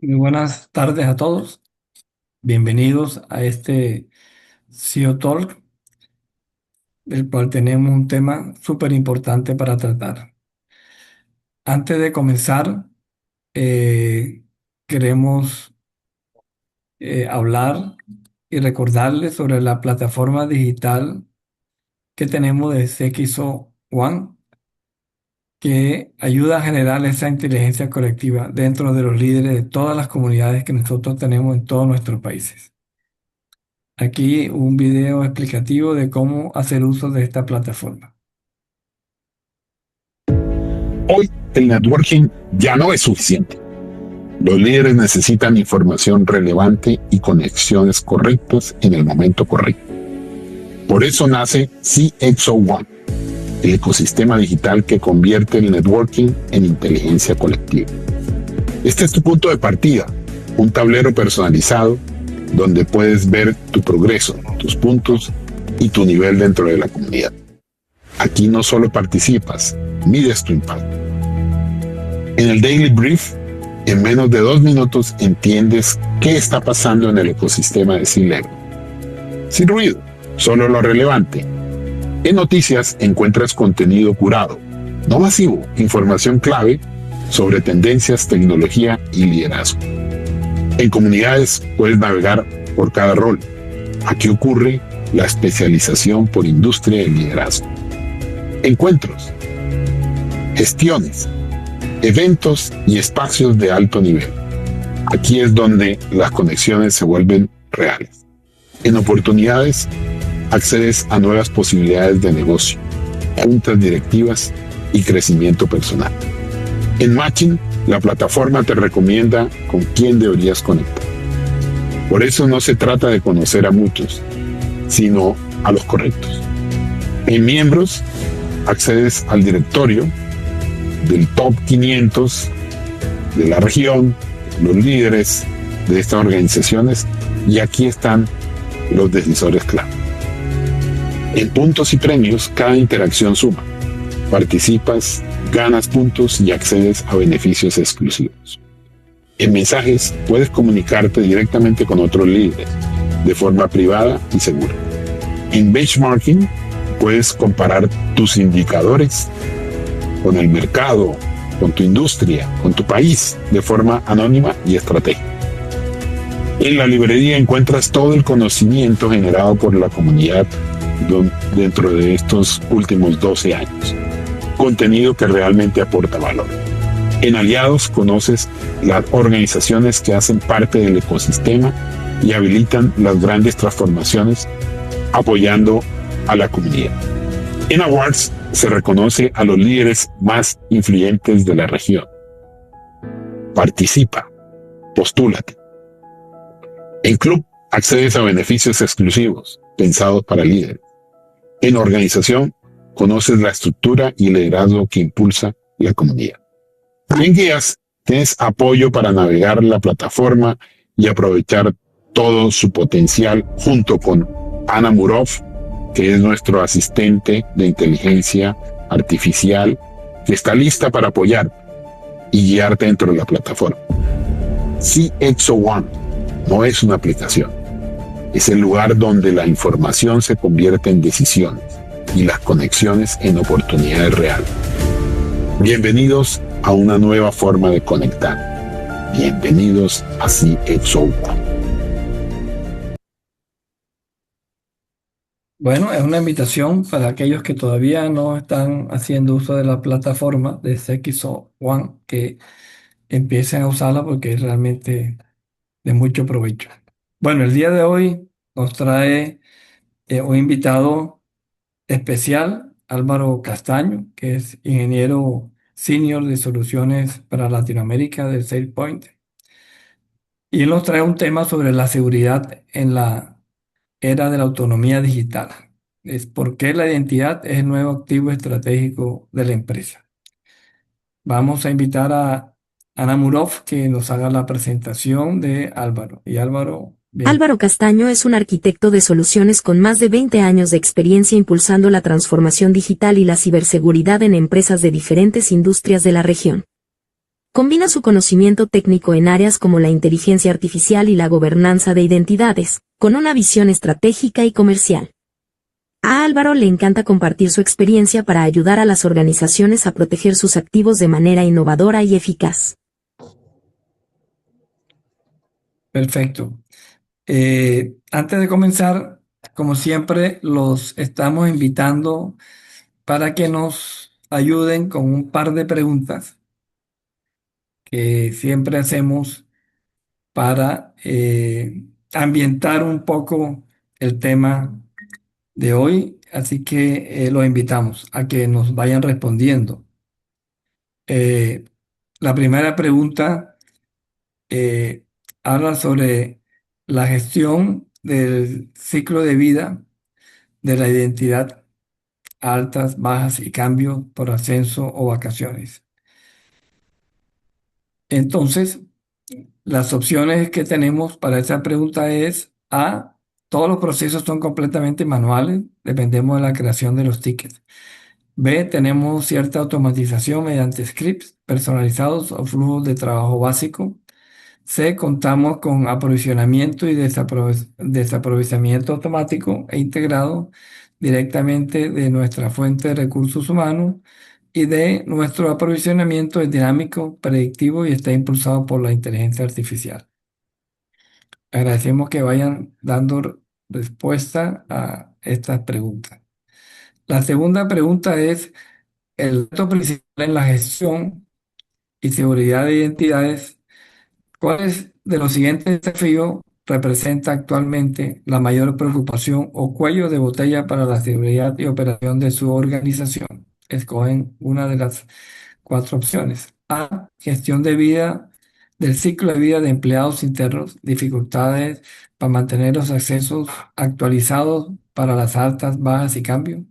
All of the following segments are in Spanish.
Muy buenas tardes a todos. Bienvenidos a este CEO Talk, del cual tenemos un tema súper importante para tratar. Antes de comenzar, eh, queremos hablar y recordarles sobre la plataforma digital que tenemos de CXO One, que ayuda a generar esa inteligencia colectiva dentro de los líderes de todas las comunidades que nosotros tenemos en todos nuestros países. Aquí un video explicativo de cómo hacer uso de esta plataforma. Hoy el networking ya no es suficiente. Los líderes necesitan información relevante y conexiones correctas en el momento correcto. Por eso nace CXO One, el ecosistema digital que convierte el networking en inteligencia colectiva. Este es tu punto de partida, un tablero personalizado donde puedes ver tu progreso, tus puntos y tu nivel dentro de la comunidad. Aquí no solo participas, mides tu impacto. En el Daily Brief, en menos de 2 minutos entiendes qué está pasando en el ecosistema de C-Level. Sin ruido, solo lo relevante. En noticias encuentras contenido curado, no masivo, información clave sobre tendencias, tecnología y liderazgo. En comunidades puedes navegar por cada rol. Aquí ocurre la especialización por industria y liderazgo. Encuentros, gestiones, eventos y espacios de alto nivel. Aquí es donde las conexiones se vuelven reales. En oportunidades, accedes a nuevas posibilidades de negocio, juntas directivas y crecimiento personal. En Matching, la plataforma te recomienda con quién deberías conectar. Por eso no se trata de conocer a muchos, sino a los correctos. En Miembros, accedes al directorio del top 500 de la región, los líderes de estas organizaciones, y aquí están los decisores clave. En puntos y premios, cada interacción suma. Participas, ganas puntos y accedes a beneficios exclusivos. En mensajes, puedes comunicarte directamente con otros líderes de forma privada y segura. En benchmarking, puedes comparar tus indicadores con el mercado, con tu industria, con tu país, de forma anónima y estratégica. En la librería encuentras todo el conocimiento generado por la comunidad dentro de estos últimos 12 años. Contenido que realmente aporta valor. En Aliados conoces las organizaciones que hacen parte del ecosistema y habilitan las grandes transformaciones apoyando a la comunidad. En Awards se reconoce a los líderes más influyentes de la región. Participa, postúlate. En Club accedes a beneficios exclusivos pensados para líderes. En Organización conoces la estructura y liderazgo que impulsa la comunidad. En Guías tienes apoyo para navegar la plataforma y aprovechar todo su potencial junto con Ana Murov, que es nuestro asistente de inteligencia artificial, que está lista para apoyar y guiarte dentro de la plataforma. CXO One no es una aplicación, es el lugar donde la información se convierte en decisiones y las conexiones en oportunidades reales. Bienvenidos a una nueva forma de conectar. Bienvenidos a CXO One. Bueno, es una invitación para aquellos que todavía no están haciendo uso de la plataforma de CXO One, que empiecen a usarla porque es realmente de mucho provecho. Bueno, el día de hoy nos trae un invitado especial, Álvaro Castaño, que es ingeniero senior de soluciones para Latinoamérica de SailPoint. Y él nos trae un tema sobre la seguridad en la era de la autonomía digital. Es por qué la identidad es el nuevo activo estratégico de la empresa. Vamos a invitar a Ana Murov que nos haga la presentación de Álvaro. Y Álvaro, bien. Álvaro Castaño es un arquitecto de soluciones con más de 20 años de experiencia impulsando la transformación digital y la ciberseguridad en empresas de diferentes industrias de la región. Combina su conocimiento técnico en áreas como la inteligencia artificial y la gobernanza de identidades, con una visión estratégica y comercial. A Álvaro le encanta compartir su experiencia para ayudar a las organizaciones a proteger sus activos de manera innovadora y eficaz. Perfecto. Antes de comenzar, como siempre, los estamos invitando para que nos ayuden con un par de preguntas que siempre hacemos para ambientar un poco el tema de hoy. Así que los invitamos a que nos vayan respondiendo. Eh, la primera pregunta eh, habla sobre la gestión del ciclo de vida de la identidad, altas, bajas y cambios por ascenso o vacaciones. Entonces, las opciones que tenemos para esa pregunta es A, todos los procesos son completamente manuales, dependemos de la creación de los tickets. B, tenemos cierta automatización mediante scripts personalizados o flujos de trabajo básico. C, contamos con aprovisionamiento y desaprovisionamiento automático e integrado directamente de nuestra fuente de recursos humanos. Y D, nuestro aprovisionamiento es dinámico, predictivo y está impulsado por la inteligencia artificial. Agradecemos que vayan dando respuesta a estas preguntas. La segunda pregunta es, el reto principal en la gestión y seguridad de identidades. ¿Cuáles de los siguientes desafíos representa actualmente la mayor preocupación o cuello de botella para la seguridad y operación de su organización? Escogen una de las cuatro opciones. A, gestión de vida del ciclo de vida de empleados internos, dificultades para mantener los accesos actualizados para las altas, bajas y cambios.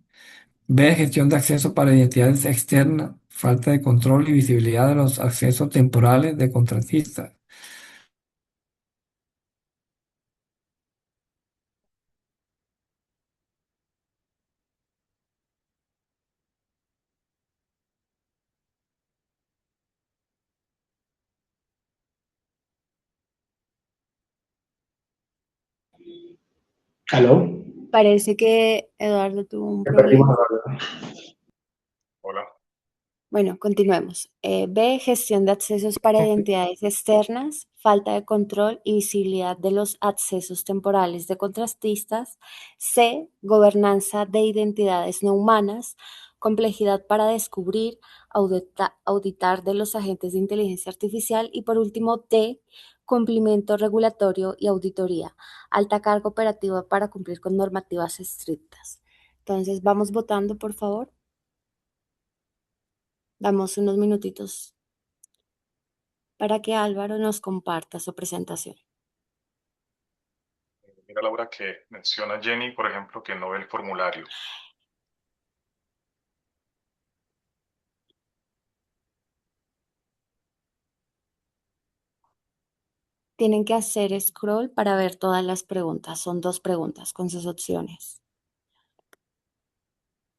B, gestión de acceso para identidades externas, falta de control y visibilidad de los accesos temporales de contratistas. ¿Aló? Parece que Eduardo tuvo un Me perdimos problema. ahora. Hola. Bueno, continuemos. B, gestión de accesos para identidades externas, falta de control y visibilidad de los accesos temporales de contratistas. C, gobernanza de identidades no humanas, complejidad para descubrir, auditar de los agentes de inteligencia artificial. Y por último, D, cumplimiento regulatorio y auditoría, alta carga operativa para cumplir con normativas estrictas. Entonces, vamos votando, por favor. Damos unos minutitos para que Álvaro nos comparta su presentación. Mira, Laura, que menciona Jenny, por ejemplo, que no ve el formulario. Tienen que hacer scroll para ver todas las preguntas. Son 2 preguntas con sus opciones.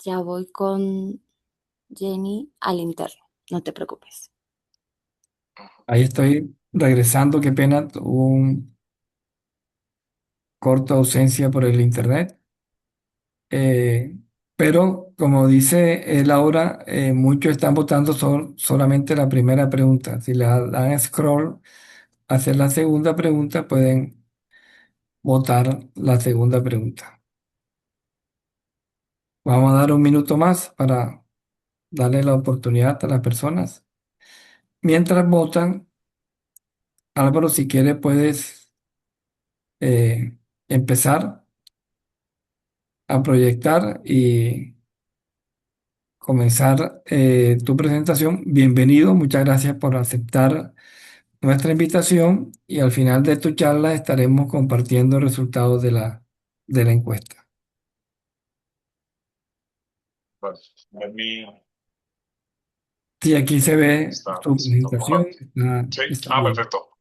Ya voy con Jenny al interno. No te preocupes. Ahí estoy regresando, qué pena, hubo un corta ausencia por el internet. Eh, pero como dice Laura, muchos están votando solamente la primera pregunta. Si le dan scroll hacer la segunda pregunta, pueden votar la segunda pregunta. Vamos a dar un minuto más para darle la oportunidad a las personas. Mientras votan, Álvaro, si quieres, puedes empezar a proyectar y comenzar tu presentación. Bienvenido, muchas gracias por aceptar nuestra invitación y al final de tu charla estaremos compartiendo resultados de la encuesta. Bueno, let me Sí, aquí se ve start tu this presentación. document. Sí. Está bien. Perfecto.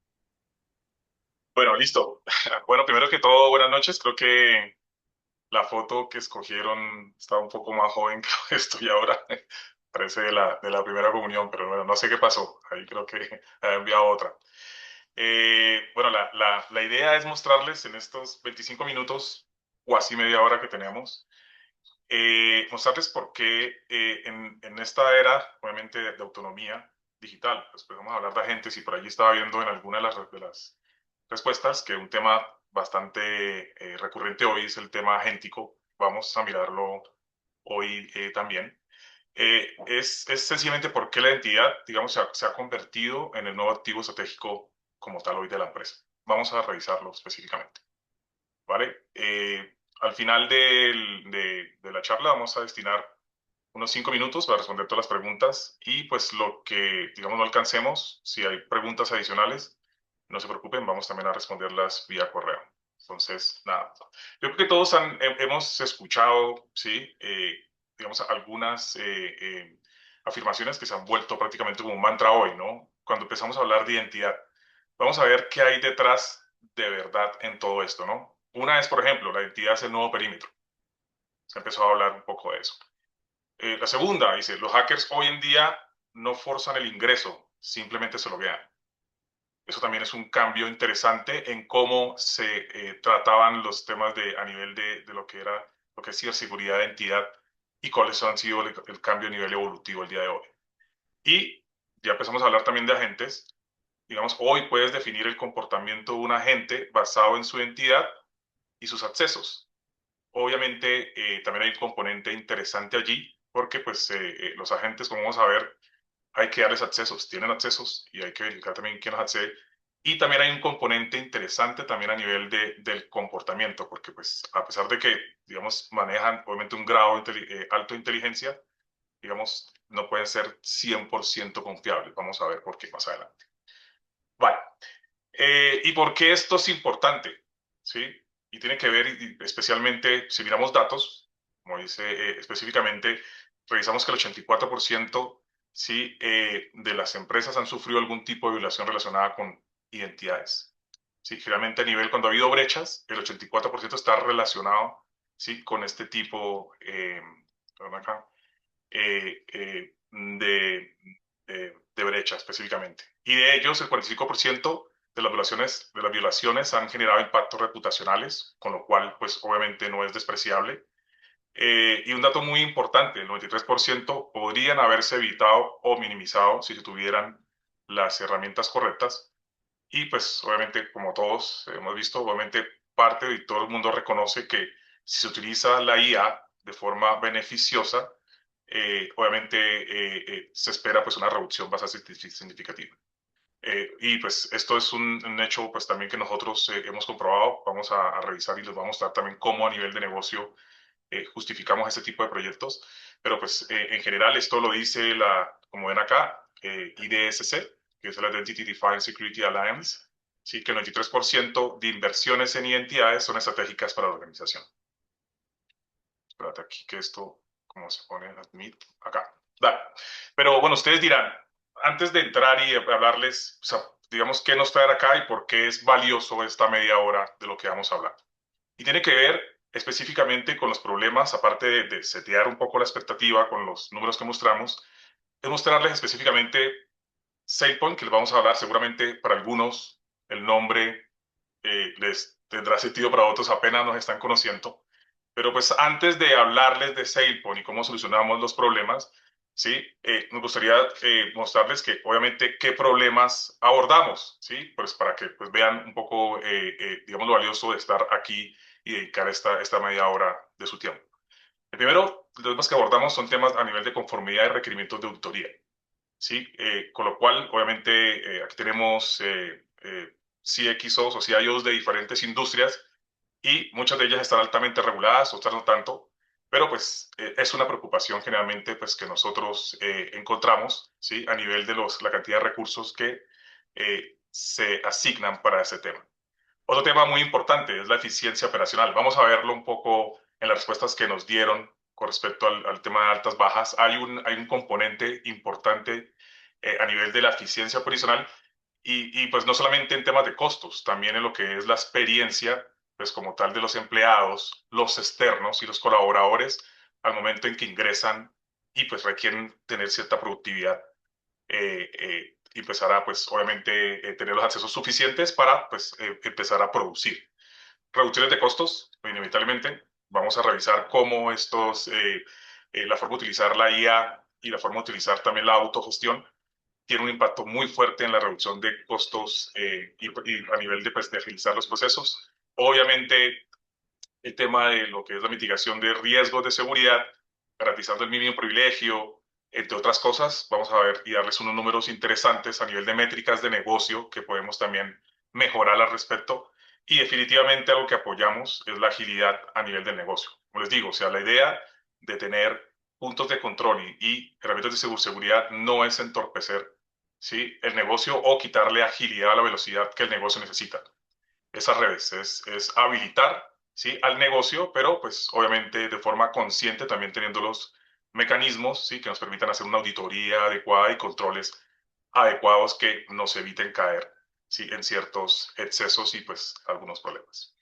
Bueno, listo. Bueno, primero que todo, buenas noches. Creo que la foto que escogieron estaba un poco más joven que lo que estoy ahora. parece de la primera comunión, pero bueno, no sé qué pasó. Ahí creo que ha enviado otra. Bueno, la idea es mostrarles en estos 25 minutos o así media hora que tenemos, mostrarles por qué en esta era, obviamente, de autonomía digital, después vamos a hablar de agentes y por allí estaba viendo en alguna de las respuestas que un tema bastante recurrente hoy es el tema agéntico. Vamos a mirarlo hoy también. Es sencillamente porque la entidad, digamos, se ha convertido en el nuevo activo estratégico como tal hoy de la empresa. Vamos a revisarlo específicamente, ¿vale? Al final de la charla vamos a destinar unos 5 minutos para responder todas las preguntas y pues lo que, digamos, no alcancemos, si hay preguntas adicionales, no se preocupen, vamos también a responderlas vía correo. Entonces, nada, yo creo que todos hemos escuchado, ¿sí? Digamos, algunas afirmaciones que se han vuelto prácticamente como un mantra hoy, ¿no? Cuando empezamos a hablar de identidad, vamos a ver qué hay detrás de verdad en todo esto, ¿no? Una es, por ejemplo, la identidad es el nuevo perímetro. Se empezó a hablar un poco de eso. La segunda dice, los hackers hoy en día no forzan el ingreso, simplemente se loguean. Eso también es un cambio interesante en cómo se trataban los temas a nivel de lo que era, lo que es ciberseguridad de entidad y cuáles han sido el cambio a nivel evolutivo el día de hoy. Y ya empezamos a hablar también de agentes. Digamos, hoy puedes definir el comportamiento de un agente basado en su identidad y sus accesos. Obviamente, también hay un componente interesante allí, porque pues los agentes, como vamos a ver, hay que darles accesos, tienen accesos y hay que verificar también quién los accede. Y también hay un componente interesante también a nivel del comportamiento, porque pues a pesar de que, digamos, manejan obviamente un grado alto de inteligencia, digamos, no pueden ser 100% confiables. Vamos a ver por qué más adelante. Vale. ¿Y por qué esto es importante? ¿Sí? Y tiene que ver, especialmente, si miramos datos, como dice específicamente, revisamos que el 84%, ¿sí? De las empresas han sufrido algún tipo de violación relacionada con identidades. ¿Sí? Generalmente a nivel, cuando ha habido brechas, el 84% está relacionado, ¿sí? Con este tipo acá, de brecha específicamente. Y de ellos, el 45% de las violaciones han generado impactos reputacionales, con lo cual, pues obviamente no es despreciable. Y un dato muy importante, el 93% podrían haberse evitado o minimizado si se tuvieran las herramientas correctas. Y pues obviamente, como todos hemos visto, obviamente parte de todo el mundo reconoce que si se utiliza la IA de forma beneficiosa, obviamente se espera pues una reducción bastante significativa. Y pues esto es un hecho pues también que nosotros hemos comprobado, vamos a revisar y les vamos a mostrar también cómo a nivel de negocio justificamos este tipo de proyectos, pero pues en general esto lo dice como ven acá, IDSC, que es la Identity Defined Security Alliance, sí, que el 93% de inversiones en identidades son estratégicas para la organización. Espérate aquí que esto, ¿cómo se pone? Admit, acá. Dale. Pero bueno, ustedes dirán, antes de entrar y hablarles, o sea, digamos, qué nos trae acá y por qué es valioso esta media hora de lo que vamos a hablar. Y tiene que ver específicamente con los problemas, aparte de setear un poco la expectativa con los números que mostramos, es mostrarles específicamente SailPoint, que les vamos a hablar seguramente para algunos, el nombre les tendrá sentido, para otros apenas nos están conociendo. Pero pues antes de hablarles de SailPoint y cómo solucionamos los problemas, ¿sí? Nos gustaría mostrarles que obviamente qué problemas abordamos, ¿sí? Pues para que pues, vean un poco, digamos, lo valioso de estar aquí y dedicar esta media hora de su tiempo. El primero, los temas que abordamos son temas a nivel de conformidad y requerimientos de auditoría, ¿sí? Con lo cual, obviamente, aquí tenemos CXOs o CIOs de diferentes industrias y muchas de ellas están altamente reguladas, otras no tanto, pero pues es una preocupación generalmente pues que nosotros encontramos, ¿sí? A nivel de la cantidad de recursos que se asignan para ese tema. Otro tema muy importante es la eficiencia operacional. Vamos a verlo un poco en las respuestas que nos dieron con respecto al tema de altas bajas. Hay un componente importante a nivel de la eficiencia operacional y pues no solamente en temas de costos, también en lo que es la experiencia, pues como tal de los empleados, los externos y los colaboradores al momento en que ingresan y pues requieren tener cierta productividad y empezar a, pues obviamente, tener los accesos suficientes para, pues, empezar a producir. Reducciones de costos, inevitablemente. Vamos a revisar cómo la forma de utilizar la IA y la forma de utilizar también la autogestión tiene un impacto muy fuerte en la reducción de costos y a nivel de, pues, de agilizar los procesos. Obviamente, el tema de lo que es la mitigación de riesgos de seguridad, garantizando el mínimo privilegio, entre otras cosas. Vamos a ver y darles unos números interesantes a nivel de métricas de negocio que podemos también mejorar al respecto. Y definitivamente algo que apoyamos es la agilidad a nivel del negocio. Como les digo, o sea, la idea de tener puntos de control y herramientas de seguridad no es entorpecer, ¿sí?, el negocio o quitarle agilidad a la velocidad que el negocio necesita. Es al revés, es habilitar, ¿sí?, al negocio, pero pues obviamente de forma consciente, también teniendo los mecanismos, ¿sí?, que nos permitan hacer una auditoría adecuada y controles adecuados que nos eviten caer, ¿sí?, en ciertos excesos y pues algunos problemas.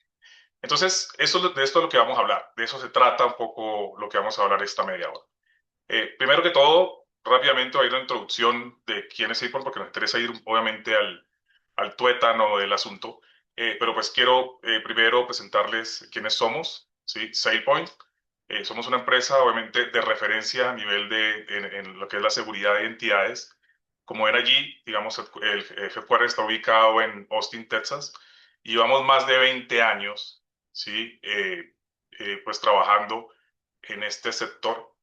Entonces, de esto es lo que vamos a hablar. De eso se trata un poco lo que vamos a hablar esta media hora. Primero que todo, rápidamente voy a ir a la introducción de quién es SailPoint, porque nos interesa ir obviamente al tuétano del asunto. Pero pues quiero primero presentarles quiénes somos, ¿sí? SailPoint. Somos una empresa obviamente de referencia a nivel en lo que es la seguridad de entidades. Como ven allí, digamos, el headquarter está ubicado en Austin, Texas, y llevamos más de 20 años, ¿sí?, pues trabajando en este sector,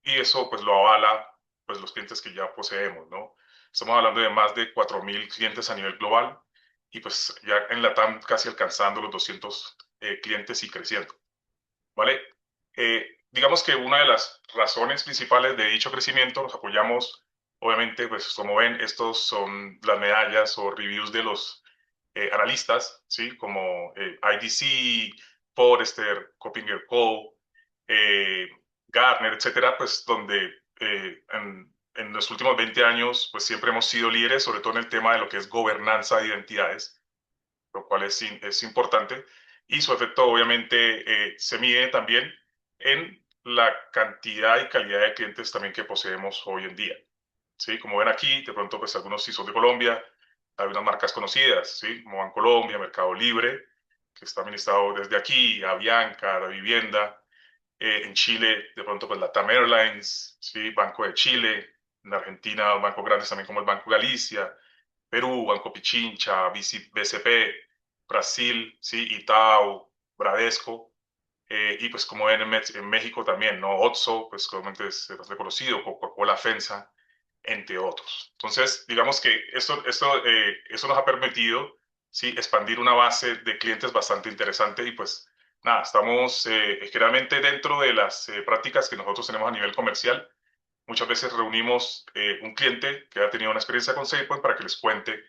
y eso pues lo avala pues los clientes que ya poseemos, ¿no? Estamos hablando de más de 4.000 clientes a nivel global y pues ya en LATAM casi alcanzando los 200 clientes y creciendo, ¿vale? Digamos que una de las razones principales de dicho crecimiento, nos apoyamos, obviamente, pues como ven, estos son las medallas o reviews de los analistas, ¿sí? Como IDC, Forrester, KuppingerCole, eh, Gartner, etcétera, pues donde en los últimos 20 años, pues siempre hemos sido líderes, sobre todo en el tema de lo que es gobernanza de identidades, lo cual es importante. Y su efecto, obviamente, se mide también en la cantidad y calidad de clientes también que poseemos hoy en día. ¿Sí? Como ven aquí, de pronto, pues algunos sí son de Colombia, algunas marcas conocidas, ¿sí?, como Bancolombia, Mercado Libre, que está administrado desde aquí, Avianca, La Vivienda. En Chile, de pronto, pues Latam Airlines, ¿sí?, Banco de Chile. En Argentina, bancos grandes también como el Banco Galicia. Perú, Banco Pichincha, BCP. Brasil, ¿sí?, Itaú, Bradesco. Y pues como ven en México también, ¿no? Otso, pues obviamente es bastante conocido, Coca-Cola, FEMSA, entre otros. Entonces, digamos que eso nos ha permitido, ¿sí?, expandir una base de clientes bastante interesante y pues nada, estamos generalmente dentro de las prácticas que nosotros tenemos a nivel comercial. Muchas veces reunimos un cliente que ha tenido una experiencia con SailPoint para que les cuente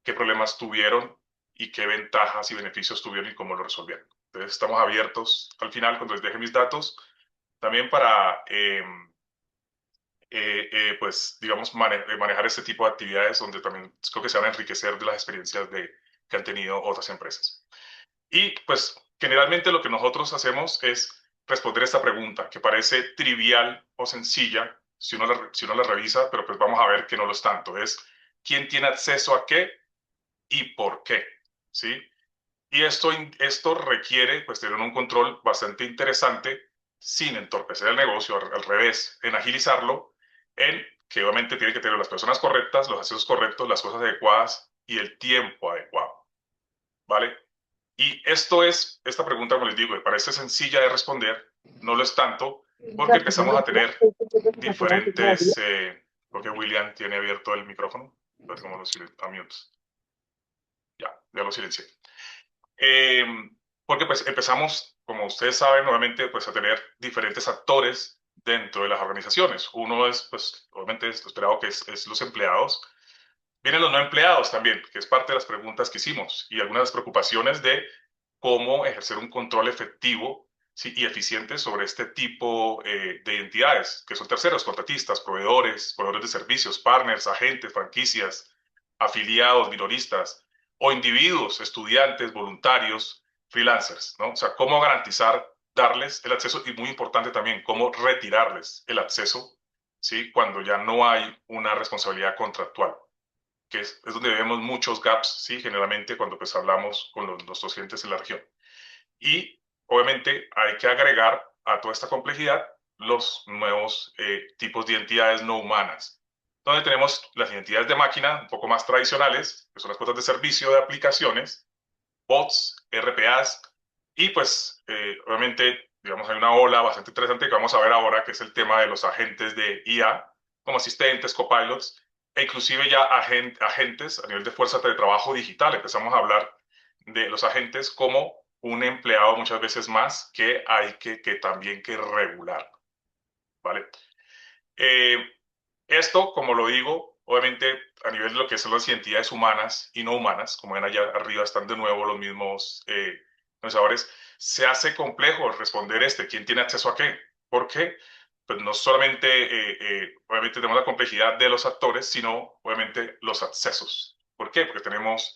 qué problemas tuvieron y qué ventajas y beneficios tuvieron y cómo lo resolvieron. Entonces estamos abiertos al final, cuando les deje mis datos, también para, pues, digamos, manejar este tipo de actividades donde también creo que se van a enriquecer de las experiencias que han tenido otras empresas. Y pues generalmente lo que nosotros hacemos es responder esta pregunta, que parece trivial o sencilla si uno la revisa, pero pues vamos a ver que no lo es tanto. Es quién tiene acceso a qué y por qué, ¿sí? Y esto requiere pues tener un control bastante interesante sin entorpecer el negocio, al revés, en agilizarlo, en que obviamente tiene que tener las personas correctas, los accesos correctos, las cosas adecuadas y el tiempo adecuado, ¿vale? Y esta pregunta, como les digo, me parece sencilla de responder, no lo es tanto, porque empezamos a tener diferentes, porque William tiene abierto el micrófono, entonces como a mute. Ya lo silencié. Eh, Porque pues empezamos, como ustedes saben, nuevamente pues a tener diferentes actores dentro de las organizaciones. Uno es, pues, obviamente es esperado que es los empleados. Vienen los no empleados también, que es parte de las preguntas que hicimos y algunas de las preocupaciones de cómo ejercer un control efectivo, ¿sí?, y eficiente sobre este tipo de entidades, que son terceros, contratistas, proveedores de servicios, partners, agentes, franquicias, afiliados, minoristas, o individuos, estudiantes, voluntarios, freelancers, ¿no? O sea, cómo garantizar darles el acceso y, muy importante también, cómo retirarles el acceso ¿sí? Cuando ya no hay una responsabilidad contractual, que es donde vemos muchos gaps, ¿sí? Generalmente cuando pues hablamos con nuestros clientes en la región. Y obviamente hay que agregar a toda esta complejidad los nuevos tipos de identidades no humanas, donde tenemos las identidades de máquina un poco más tradicionales, que son las cuotas de servicio de aplicaciones, bots, RPAs, y pues obviamente, digamos, hay una ola bastante interesante que vamos a ver ahora, que es el tema de los agentes de IA, como asistentes, copilots, e inclusive ya agentes a nivel de fuerza de trabajo digital. Empezamos a hablar de los agentes como un empleado muchas veces más que hay que también que regular, ¿vale? Eh, Esto, como lo digo, obviamente a nivel de lo que son las identidades humanas y no humanas, como ven allá arriba están de nuevo los mismos pensadores, se hace complejo responder quién tiene acceso a qué. ¿Por qué? Pues no solamente, obviamente, tenemos la complejidad de los actores, sino, obviamente, los accesos. ¿Por qué? Porque tenemos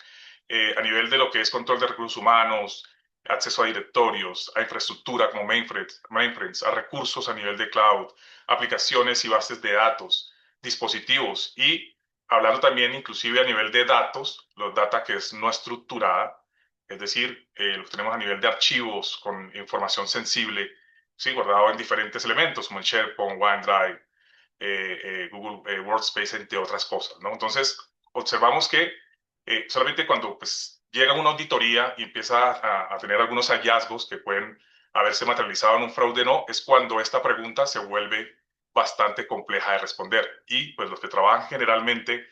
a nivel de lo que es control de recursos humanos, acceso a directorios, a infraestructura como mainframes, a recursos a nivel de cloud, aplicaciones y bases de datos, dispositivos y hablando también inclusive a nivel de datos, los data que es no estructurada, es decir, lo que tenemos a nivel de archivos con información sensible, ¿sí? Guardado en diferentes elementos como el SharePoint, OneDrive, Google Workspace, entre otras cosas, ¿no? Entonces, observamos que solamente cuando pues, llega una auditoría y empieza a tener algunos hallazgos que pueden haberse materializado en un fraude, no, es cuando esta pregunta se vuelve bastante compleja de responder. Y pues los que trabajan generalmente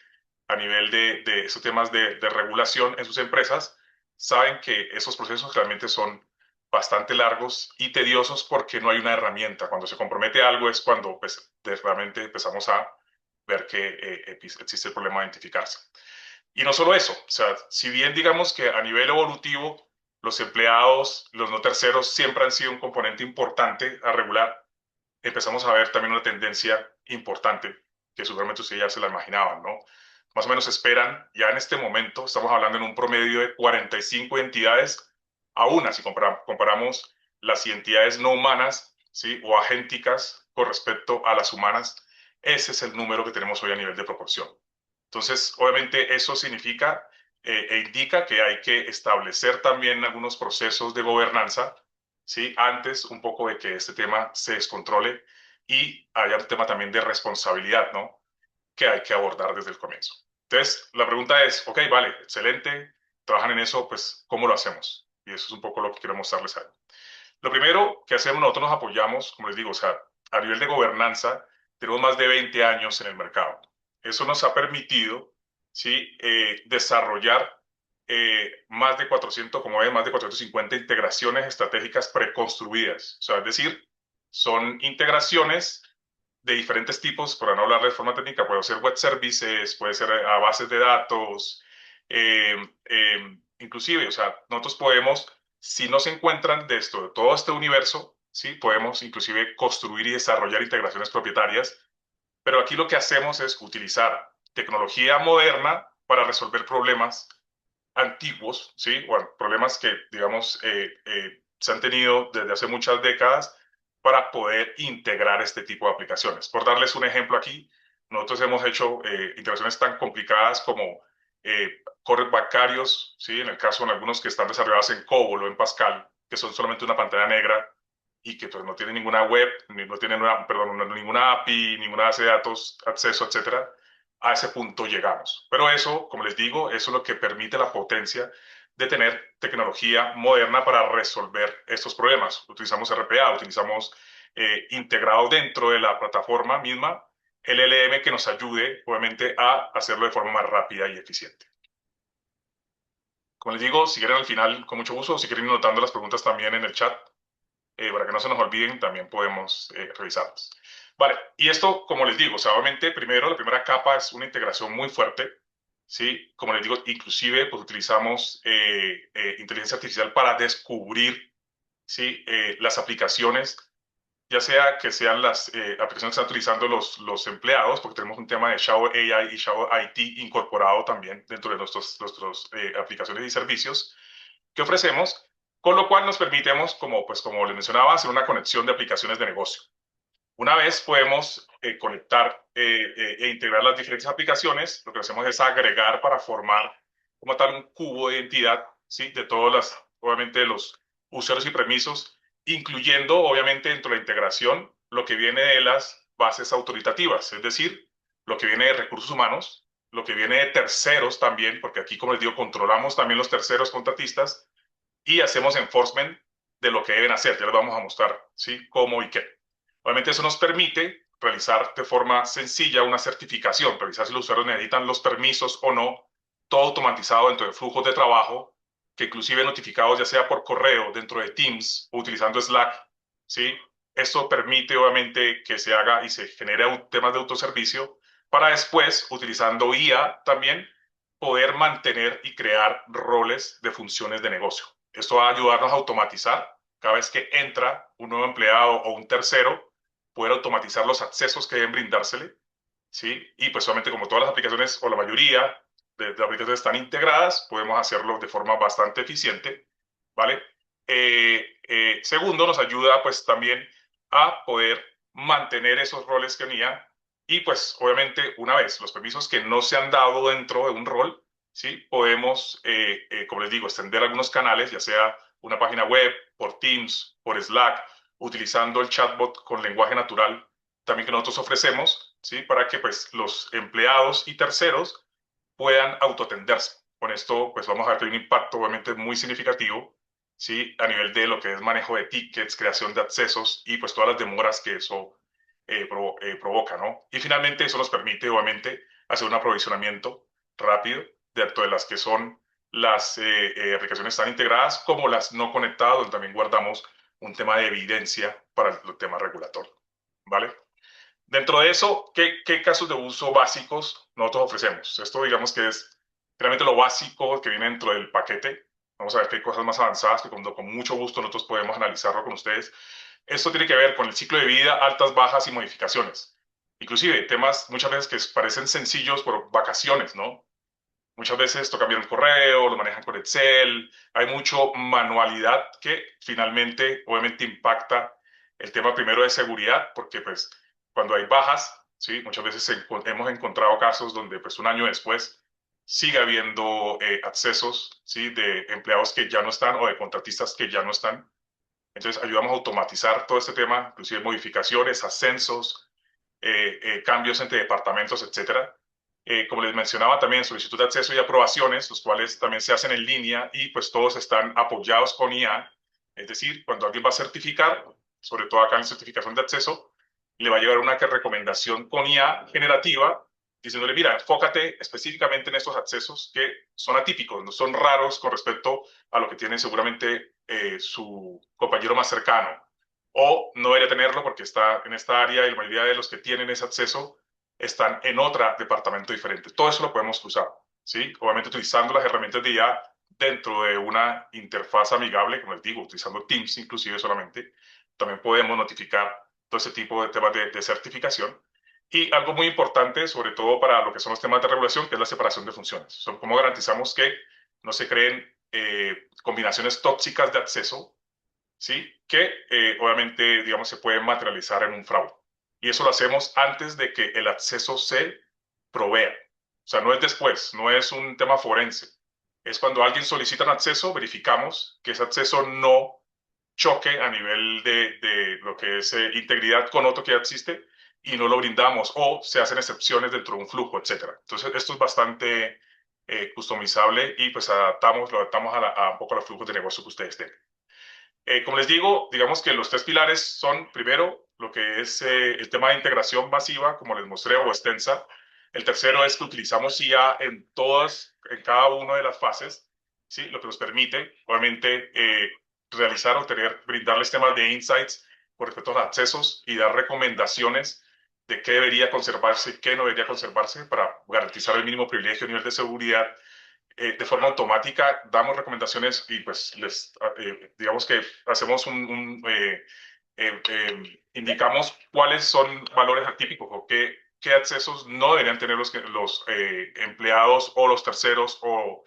a nivel de esos temas de regulación en sus empresas saben que esos procesos realmente son bastante largos y tediosos porque no hay una herramienta. Cuando se compromete algo es cuando pues, realmente empezamos a ver que existe el problema de identificarse. Y no solo eso, o sea, si bien digamos que a nivel evolutivo los empleados, los no terceros, siempre han sido un componente importante a regular, empezamos a ver también una tendencia importante que seguramente ustedes ya se la imaginaban, ¿no? Más o menos esperan, ya en este momento, estamos hablando en un promedio de 45 entidades a una, si comparamos las identidades no humanas, ¿sí? O agénticas con respecto a las humanas, ese es el número que tenemos hoy a nivel de proporción. Entonces, obviamente eso significa e indica que hay que establecer también algunos procesos de gobernanza, ¿sí? Antes un poco de que este tema se descontrole y haya un tema también de responsabilidad, ¿no? Que hay que abordar desde el comienzo. Entonces, la pregunta es, ok, vale, excelente, trabajan en eso, pues, ¿cómo lo hacemos? Y eso es un poco lo que quiero mostrarles ahí. Lo primero que hacemos, nosotros nos apoyamos, como les digo, o sea, a nivel de gobernanza, tenemos más de 20 años en el mercado. Eso nos ha permitido, ¿sí? Desarrollar más de 400, como ven, más de 450 integraciones estratégicas preconstruidas. O sea, es decir, son integraciones de diferentes tipos, para no hablar de forma técnica, puede ser web services, puede ser a bases de datos, inclusive, o sea, nosotros podemos, si no se encuentran de esto, de todo este universo, ¿sí? Podemos inclusive construir y desarrollar integraciones propietarias, pero aquí lo que hacemos es utilizar tecnología moderna para resolver problemas antiguos, ¿sí? O problemas que, digamos, se han tenido desde hace muchas décadas para poder integrar este tipo de aplicaciones. Por darles un ejemplo aquí, nosotros hemos hecho integraciones tan complicadas como core bancarios, ¿sí? En el caso de algunos que están desarrollados en COBOL o en Pascal, que son solamente una pantalla negra y que pues, no tienen ninguna web, no tienen ninguna API, ninguna base de datos, acceso, etcétera. A ese punto llegamos. Pero eso, como les digo, eso es lo que permite la potencia de tener tecnología moderna para resolver estos problemas. Utilizamos RPA, utilizamos integrado dentro de la plataforma misma el LLM que nos ayude, obviamente, a hacerlo de forma más rápida y eficiente. Como les digo, si quieren al final, con mucho gusto, si quieren ir notando las preguntas también en el chat, para que no se nos olviden, también podemos revisarlas. Vale, y esto, como les digo, o sea, obviamente, primero, la primera capa es una integración muy fuerte, ¿sí? Como les digo, inclusive, pues utilizamos inteligencia artificial para descubrir, ¿sí? Las aplicaciones, ya sea que sean las aplicaciones que están utilizando los empleados, porque tenemos un tema de Shadow AI y Shadow IT incorporado también dentro de nuestras aplicaciones y servicios que ofrecemos, con lo cual nos permitemos, como les mencionaba, hacer una conexión de aplicaciones de negocio. Una vez podemos conectar e integrar las diferentes aplicaciones, lo que hacemos es agregar para formar como tal un cubo de identidad, ¿sí? De todas las, obviamente, los usuarios y permisos, incluyendo, obviamente, dentro de la integración, lo que viene de las bases autoritativas, es decir, lo que viene de recursos humanos, lo que viene de terceros también, porque aquí, como les digo, controlamos también los terceros contratistas y hacemos enforcement de lo que deben hacer. Ya les vamos a mostrar, ¿sí? Cómo y qué. Obviamente eso nos permite realizar de forma sencilla una certificación, revisar si los usuarios necesitan los permisos o no, todo automatizado dentro de flujos de trabajo, que inclusive notificados ya sea por correo dentro de Teams o utilizando Slack, ¿sí? Esto permite obviamente que se haga y se genere temas de autoservicio para después, utilizando IA también, poder mantener y crear roles de funciones de negocio. Esto va a ayudarnos a automatizar cada vez que entra un nuevo empleado o un tercero, poder automatizar los accesos que deben brindársele, ¿sí? Y pues solamente como todas las aplicaciones o la mayoría de aplicaciones están integradas, podemos hacerlo de forma bastante eficiente, ¿vale? Segundo, nos ayuda pues también a poder mantener esos roles que unía y pues obviamente una vez los permisos que no se han dado dentro de un rol, ¿sí? Podemos, como les digo, extender algunos canales, ya sea una página web, por Teams, por Slack, utilizando el chatbot con lenguaje natural también que nosotros ofrecemos, ¿sí? Para que pues los empleados y terceros puedan autoatenderse. Con esto pues vamos a ver que hay un impacto obviamente muy significativo, ¿sí? A nivel de lo que es manejo de tickets, creación de accesos y pues todas las demoras que eso provoca, ¿no? Y finalmente eso nos permite obviamente hacer un aprovisionamiento rápido de las que son las aplicaciones están integradas como las no conectadas, donde también guardamos un tema de evidencia para el tema regulatorio, ¿vale? Dentro de eso, ¿qué casos de uso básicos nosotros ofrecemos? Esto digamos que es realmente lo básico que viene dentro del paquete. Vamos a ver que hay cosas más avanzadas que con mucho gusto nosotros podemos analizarlo con ustedes. Esto tiene que ver con el ciclo de vida, altas, bajas y modificaciones. Inclusive temas muchas veces que parecen sencillos por vacaciones, ¿no? Muchas veces toca enviar un correo, lo manejan con Excel, hay mucho manualidad que finalmente obviamente impacta el tema primero de seguridad, porque pues cuando hay bajas, ¿sí? Muchas veces hemos encontrado casos donde pues un año después sigue habiendo accesos, ¿sí? De empleados que ya no están o de contratistas que ya no están. Entonces ayudamos a automatizar todo este tema, inclusive modificaciones, ascensos, cambios entre departamentos, etcétera. Como les mencionaba también, solicitud de acceso y aprobaciones, los cuales también se hacen en línea y pues todos están apoyados con IA. Es decir, cuando alguien va a certificar, sobre todo acá en certificación de acceso, le va a llegar una recomendación con IA generativa diciéndole, mira, enfócate específicamente en estos accesos que son atípicos, no son raros con respecto a lo que tiene seguramente su compañero más cercano o no debería tenerlo porque está en esta área y la mayoría de los que tienen ese acceso están en otro departamento diferente. Todo eso lo podemos usar, ¿sí? Obviamente utilizando las herramientas de IA dentro de una interfaz amigable, como les digo, utilizando Teams inclusive solamente, también podemos notificar todo ese tipo de temas de certificación. Y algo muy importante, sobre todo para lo que son los temas de regulación, que es la separación de funciones. Son cómo garantizamos que no se creen combinaciones tóxicas de acceso, ¿sí? Que obviamente, digamos, se puede materializar en un fraude. Y eso lo hacemos antes de que el acceso se provea. O sea, no es después, no es un tema forense. Es cuando alguien solicita un acceso, verificamos que ese acceso no choque a nivel de lo que es integridad con otro que ya existe y no lo brindamos o se hacen excepciones dentro de un flujo, etcétera. Entonces, esto es bastante customizable y pues lo adaptamos a un poco a los flujos de negocio que ustedes tengan. Como les digo, digamos que los tres pilares son, primero, lo que es el tema de integración masiva, como les mostré, o extensa. El tercero es que utilizamos IA en cada una de las fases, ¿sí? Lo que nos permite, obviamente, realizar o brindarles temas de insights con respecto a los accesos y dar recomendaciones de qué debería conservarse y qué no debería conservarse para garantizar el mínimo privilegio a nivel de seguridad de forma automática damos recomendaciones y pues digamos que hacemos indicamos cuáles son valores atípicos o qué accesos no deberían tener los empleados o los terceros o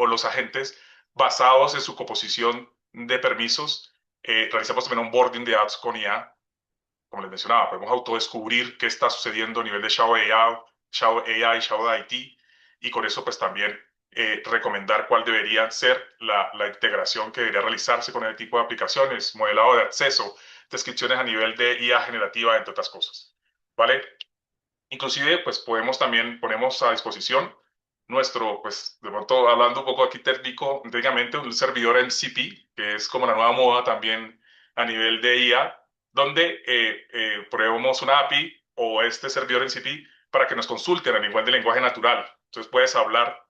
los agentes basados en su composición de permisos. Realizamos también un onboarding de apps con IA como les mencionaba, podemos autodescubrir qué está sucediendo a nivel de Shadow AI, Shadow IT, y con eso pues también recomendar cuál debería ser la integración que debería realizarse con el tipo de aplicaciones, modelado de acceso, descripciones a nivel de IA generativa, entre otras cosas. ¿Vale? Inclusive, pues ponemos a disposición nuestro, pues de pronto hablando un poco aquí técnicamente, un servidor MCP, que es como la nueva moda también a nivel de IA, donde probemos una API o este servidor MCP para que nos consulten a nivel de lenguaje natural. Entonces puedes hablar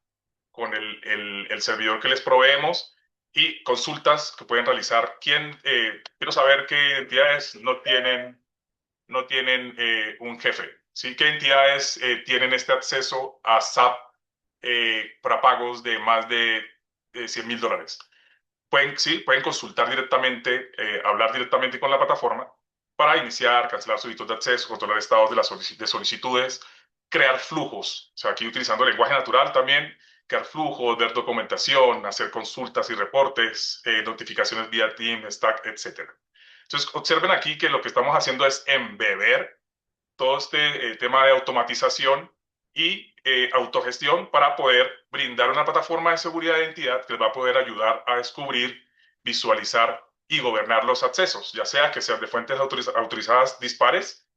con el servidor que les proveemos y consultas que pueden realizar. Quiero saber qué identidades no tienen un jefe. ¿Sí? ¿Qué entidades tienen este acceso a SAP para pagos de más de $100,000? Pueden consultar directamente, hablar directamente con la plataforma para iniciar, cancelar solicitud de acceso, controlar estados de solicitudes, crear flujos. O sea, aquí utilizando lenguaje natural también, crear flujos, ver documentación, hacer consultas y reportes, notificaciones vía Team, Stack, etcétera. Entonces, observen aquí que lo que estamos haciendo es embeber todo este tema de automatización y autogestión para poder brindar una plataforma de seguridad de identidad que les va a poder ayudar a descubrir, visualizar y gobernar los accesos, ya sea que sean de fuentes autorizadas dispares,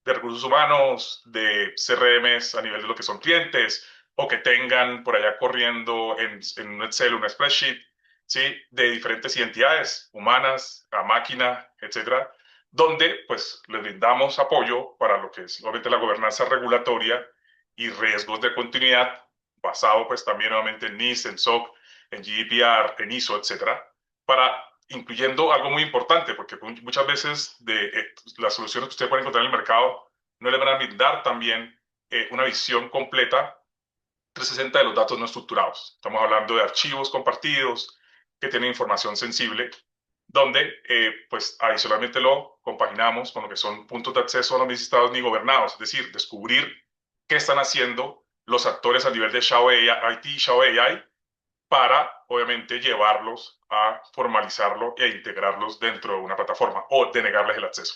de recursos humanos, de CRMs a nivel de lo que son clientes, o que tengan por allá corriendo en un Excel, un spreadsheet, ¿sí? De diferentes identidades, humanas, a máquina, etcétera, donde pues les brindamos apoyo para lo que es obviamente la gobernanza regulatoria y riesgos de continuidad, basado pues también nuevamente en NIST, en SOC, en GDPR, en ISO, etcétera, para incluyendo algo muy importante, porque muchas veces las soluciones que ustedes pueden encontrar en el mercado no les van a brindar también una visión completa 360 de los datos no estructurados. Estamos hablando de archivos compartidos que tienen información sensible, donde pues adicionalmente lo compaginamos con lo que son puntos de acceso no administrados ni gobernados, es decir, descubrir qué están haciendo los actores a nivel de Shadow IT, Shadow AI, para obviamente llevarlos a formalizarlo e integrarlos dentro de una plataforma o denegarles el acceso.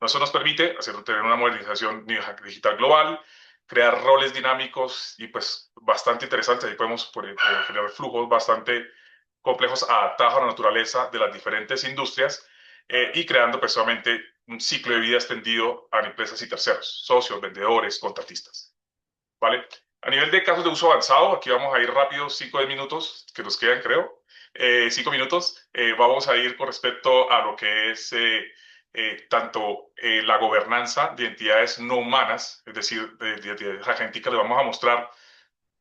Eso nos permite tener una modernización digital global, crear roles dinámicos y pues bastante interesantes. Ahí podemos generar flujos bastante complejos adaptados a la naturaleza de las diferentes industrias y creando precisamente un ciclo de vida extendido a empresas y terceros, socios, vendedores, contratistas. ¿Vale? A nivel de casos de uso avanzado, aquí vamos a ir rápido, 5 minutos que nos quedan, creo. 5 minutos. Vamos a ir con respecto a lo que es tanto la gobernanza de entidades no humanas, es decir, de entidades agénticas. Le vamos a mostrar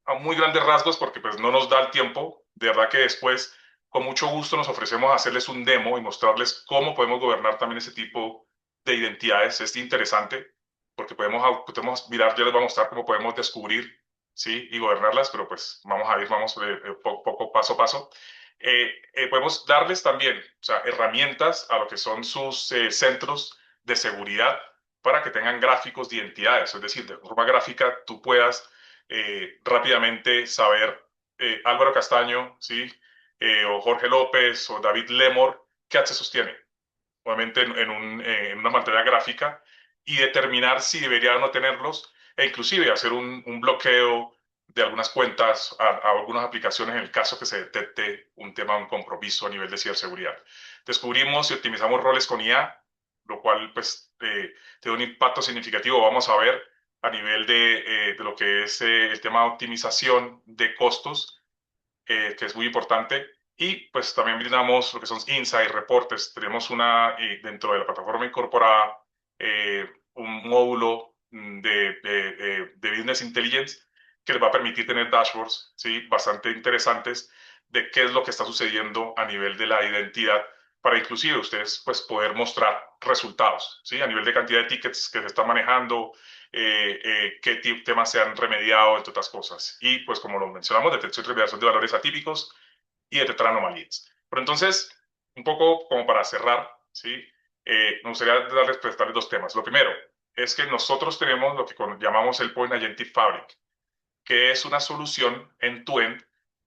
a muy grandes rasgos porque pues no nos da el tiempo. De verdad que después, con mucho gusto, nos ofrecemos a hacerles un demo y mostrarles cómo podemos gobernar también ese tipo de identidades. Es interesante porque podemos mirar, yo les voy a mostrar cómo podemos descubrir, ¿sí? Y gobernarlas, pero pues vamos poco, paso a paso. Podemos darles también, o sea, herramientas a lo que son sus centros de seguridad para que tengan gráficos de identidades, es decir, de forma gráfica tú puedas rápidamente saber Álvaro Castaño, ¿sí? O Jorge López o David Lemor, qué accesos tiene, obviamente en una pantalla gráfica, y determinar si debería o no tenerlos, e inclusive hacer un bloqueo de algunas cuentas a algunas aplicaciones en el caso que se detecte un compromiso a nivel de ciberseguridad. Descubrimos y optimizamos roles con IA, lo cual pues tiene un impacto significativo. Vamos a ver a nivel de lo que es el tema de optimización de costos, que es muy importante. Y pues también brindamos lo que son insights, reportes. Tenemos dentro de la plataforma incorporada un módulo de Business Intelligence que les va a permitir tener dashboards, ¿sí? Bastante interesantes de qué es lo que está sucediendo a nivel de la identidad para inclusive ustedes pues poder mostrar resultados, ¿sí? A nivel de cantidad de tickets que se están manejando, qué temas se han remediado, entre otras cosas. Y pues como lo mencionamos, detección y remediación de valores atípicos y detectar anomalías. Pero entonces, un poco como para cerrar, ¿sí? Me gustaría presentarles dos temas. Lo primero es que nosotros tenemos lo que llamamos el Point Agentic Fabric, que es una solución end-to-end,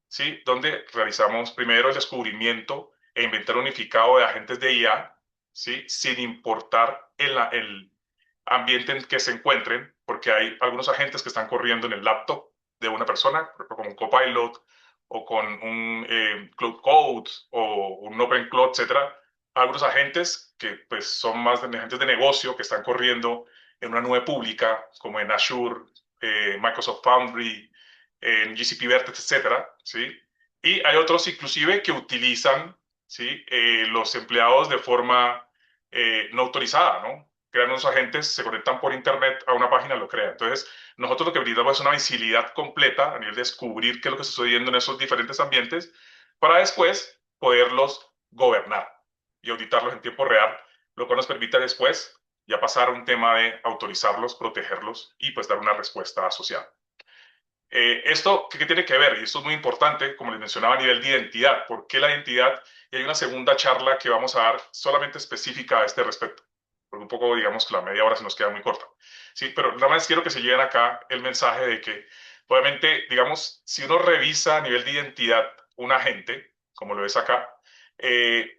¿sí? Donde realizamos primero el descubrimiento e inventario unificado de agentes de IA, ¿sí? Sin importar el ambiente en que se encuentren, porque hay algunos agentes que están corriendo en el laptop de una persona, por ejemplo, con un Copilot o con un Cloud Code o un Open Cloud, etcétera. Algunos agentes que pues, son más de agentes de negocio que están corriendo en una nube pública, como en Azure, Microsoft Foundry, en GCP Vertex, etcétera, ¿sí? Y hay otros inclusive que utilizan, ¿sí? Los empleados de forma no autorizada, ¿no? Crean unos agentes, se conectan por internet a una página, lo crean. Entonces, nosotros lo que brindamos es una visibilidad completa a nivel de descubrir qué es lo que está sucediendo en esos diferentes ambientes para después poderlos gobernar y auditarlos en tiempo real, lo cual nos permite después ya pasar a un tema de autorizarlos, protegerlos y pues dar una respuesta asociada. ¿Esto qué tiene que ver? Y esto es muy importante, como les mencionaba, a nivel de identidad. ¿Por qué la identidad? Y hay una segunda charla que vamos a dar solamente específica a este respecto. Porque un poco, digamos que la media hora se nos queda muy corta. Sí, pero nada más quiero que se lleven acá el mensaje de que, obviamente, digamos, si uno revisa a nivel de identidad un agente, como lo es acá,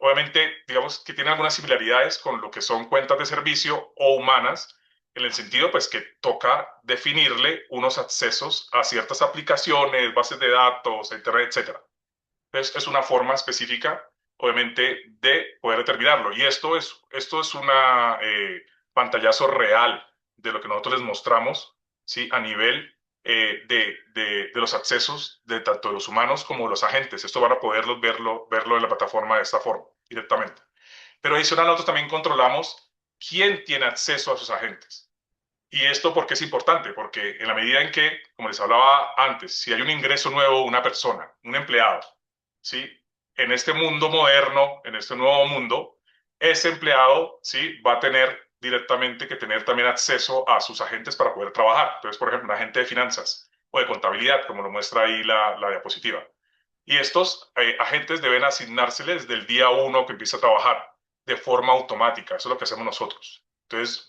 obviamente, digamos que tiene algunas similaridades con lo que son cuentas de servicio o humanas, en el sentido pues que toca definirle unos accesos a ciertas aplicaciones, bases de datos, internet, etcétera. Entonces es una forma específica, obviamente, de poder determinarlo. Y esto es una pantallazo real de lo que nosotros les mostramos, ¿sí? A nivel de los accesos de tanto de los humanos como de los agentes. Esto van a poderlos verlo en la plataforma de esta forma, directamente. Pero adicional, nosotros también controlamos quién tiene acceso a esos agentes. ¿Y esto por qué es importante? Porque en la medida en que, como les hablaba antes, si hay un ingreso nuevo, una persona, un empleado, ¿sí? En este mundo moderno, en este nuevo mundo, ese empleado, ¿sí? Va a tener directamente que tener también acceso a sus agentes para poder trabajar. Entonces, por ejemplo, un agente de finanzas o de contabilidad, como lo muestra ahí la diapositiva. Y estos agentes deben asignárseles del día uno que empieza a trabajar de forma automática. Eso es lo que hacemos nosotros. Entonces,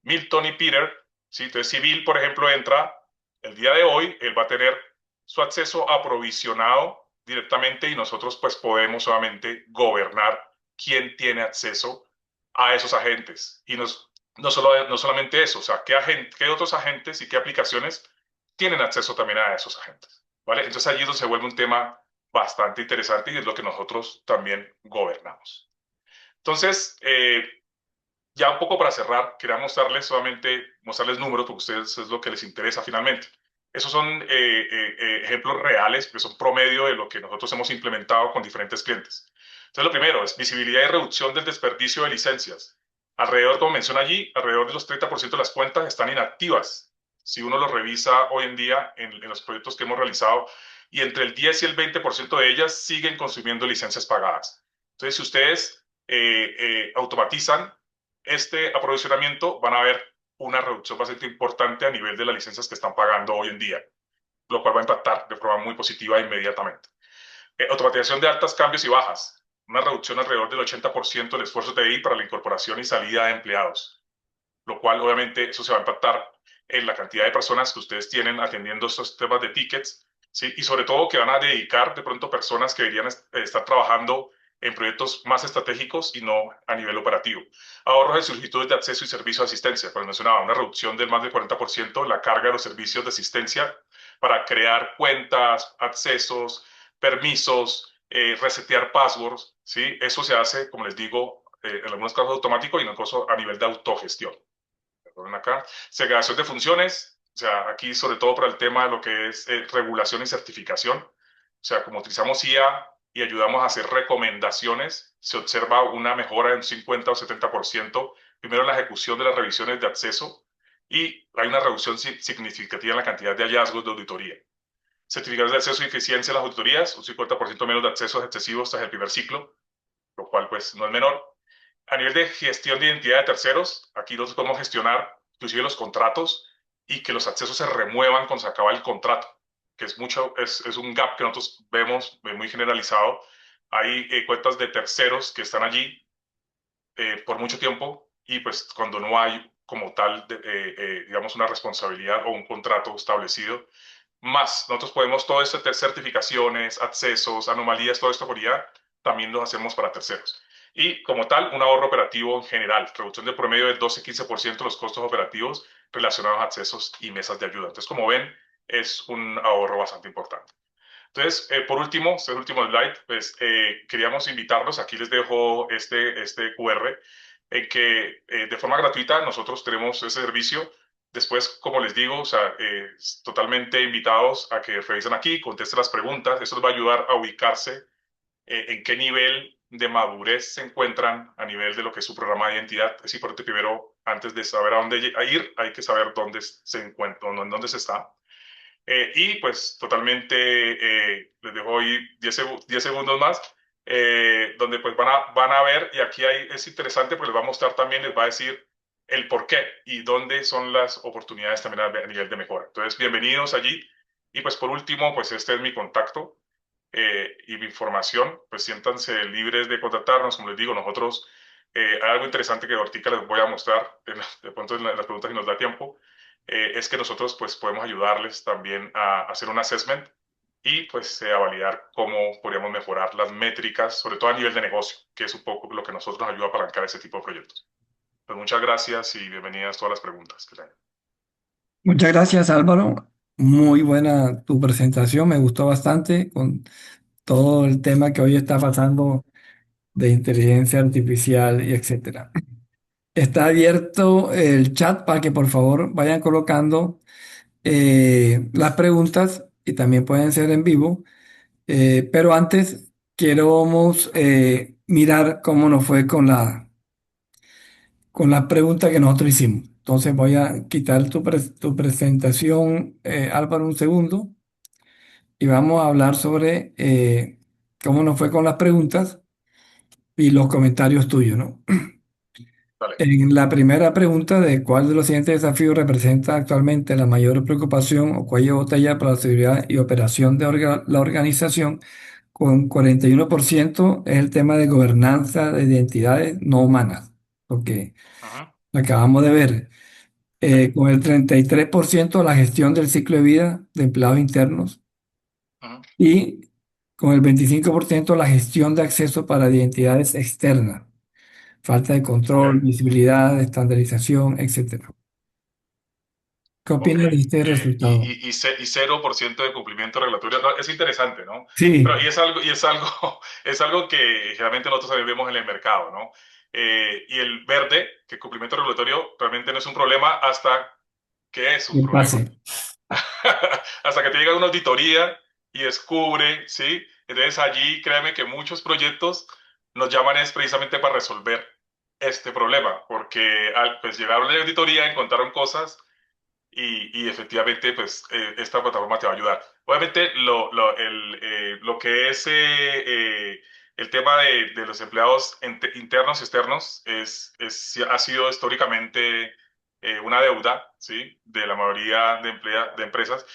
Milton y Peter, ¿sí? Entonces, si Bill, por ejemplo, entra el día de hoy, él va a tener su acceso aprovisionado directamente y nosotros pues podemos solamente gobernar quién tiene acceso a esos agentes. Y no solamente eso, o sea, qué otros agentes y qué aplicaciones tienen acceso también a esos agentes. ¿Vale? Entonces allí es donde se vuelve un tema bastante interesante y es lo que nosotros también gobernamos. Entonces, ya un poco para cerrar, quería mostrarles números, porque a ustedes es lo que les interesa finalmente. Esos son ejemplos reales, que son promedio de lo que nosotros hemos implementado con diferentes clientes. Entonces, lo primero es visibilidad y reducción del desperdicio de licencias. Alrededor, como menciona allí, alrededor de los 30% de las cuentas están inactivas. Si uno lo revisa hoy en día en los proyectos que hemos realizado, y entre el 10 y el 20% de ellas siguen consumiendo licencias pagadas. Entonces, si ustedes automatizan este aprovisionamiento, van a ver una reducción bastante importante a nivel de las licencias que están pagando hoy en día, lo cual va a impactar de forma muy positiva inmediatamente. Automatización de altas, cambios y bajas. Una reducción alrededor del 80% del esfuerzo TI para la incorporación y salida de empleados, lo cual obviamente eso se va a impactar en la cantidad de personas que ustedes tienen atendiendo estos temas de tickets, ¿sí? Y sobre todo que van a dedicar de pronto personas que deberían estar trabajando en proyectos más estratégicos y no a nivel operativo. Ahorros de solicitudes de acceso y servicio de asistencia. Como mencionaba, una reducción del más del 40% en la carga de los servicios de asistencia para crear cuentas, accesos, permisos, resetear passwords, ¿sí? Eso se hace, como les digo, en algunos casos automático y en otros casos a nivel de autogestión. Perdón acá. Segregación de funciones, o sea, aquí sobre todo para el tema de lo que es regulación y certificación. O sea, como utilizamos IA y ayudamos a hacer recomendaciones, se observa una mejora de un 50 o 70%, primero en la ejecución de las revisiones de acceso y hay una reducción significativa en la cantidad de hallazgos de auditoría. Certificados de acceso y eficiencia en las auditorías, un 50% menos de accesos excesivos tras el primer ciclo, lo cual pues no es menor. A nivel de gestión de identidad de terceros, aquí nosotros podemos gestionar inclusive los contratos y que los accesos se remuevan cuando se acaba el contrato, que es un gap que nosotros vemos muy generalizado. Hay cuentas de terceros que están allí por mucho tiempo y pues cuando no hay como tal, digamos, una responsabilidad o un contrato establecido, más nosotros podemos todo esto, certificaciones, accesos, anomalías, todo esto por IA, también lo hacemos para terceros. Y como tal, un ahorro operativo en general, reducción de promedio del 12-15% de los costos operativos relacionados a accesos y mesas de ayuda. Entonces, como ven, es un ahorro bastante importante. Entonces, por último, este último slide, pues queríamos invitarlos, aquí les dejo este QR, en que de forma gratuita nosotros tenemos ese servicio. Después, como les digo, o sea, totalmente invitados a que revisen aquí, contesten las preguntas. Eso les va a ayudar a ubicarse en qué nivel de madurez se encuentran a nivel de lo que es su programa de identidad. Es importante primero, antes de saber a dónde ir, hay que saber dónde se encuentra, dónde se está. Y pues totalmente les dejo hoy 10 segundos más, donde pues van a ver, y aquí es interesante porque les va a mostrar también, les va a decir el por qué y dónde son las oportunidades también a nivel de mejora. Entonces, bienvenidos allí. Y pues por último, pues este es mi contacto y mi información, pues siéntanse libres de contactarnos. Como les digo, nosotros, hay algo interesante que ahorita les voy a mostrar, de pronto en las preguntas si nos da tiempo, es que nosotros pues podemos ayudarles también a hacer un assessment y pues a validar cómo podríamos mejorar las métricas, sobre todo a nivel de negocio, que es un poco lo que nosotros nos ayuda a apalancar ese tipo de proyectos. Pues muchas gracias y bienvenidas todas las preguntas que tengan. Muchas gracias, Álvaro. Muy buena tu presentación, me gustó bastante con todo el tema que hoy está pasando de inteligencia artificial y etcétera. Está abierto el chat para que por favor vayan colocando las preguntas y también pueden ser en vivo. Pero antes quiero mirar cómo nos fue con la pregunta que nosotros hicimos. Entonces voy a quitar tu presentación, Álvaro, un segundo, y vamos a hablar sobre cómo nos fue con las preguntas y los comentarios tuyos, ¿no? Vale. En la primera pregunta de cuál de los siguientes desafíos representa actualmente la mayor preocupación o cuello de botella para la seguridad y operación de la organización, con 41% es el tema de gobernanza de identidades no humanas, porque Ujú, acabamos de ver, sí, con el 33% la gestión del ciclo de vida de empleados internos ujú, y con el 25% la gestión de acceso para identidades externas, falta de ok, control, visibilidad, estandarización, etcétera. ¿Qué ok. opinas de este resultado? Y 0% de cumplimiento regulatorio. No, es interesante, ¿no? Pero Sí, es algo que generalmente nosotros también vemos en el mercado, ¿no? Y el verde, que cumplimiento regulatorio realmente no es un problema hasta que es un que problema. pase. Hasta que te llega una auditoría y descubre, ¿sí? Entonces allí créeme que muchos proyectos nos llaman es precisamente para resolver este problema, porque al pues, llegaron a la auditoría, encontraron cosas y efectivamente, pues esta plataforma te va a ayudar. Obviamente, lo que es el tema de los empleados internos y externos ha sido históricamente una deuda, ¿sí? De la mayoría de empresas.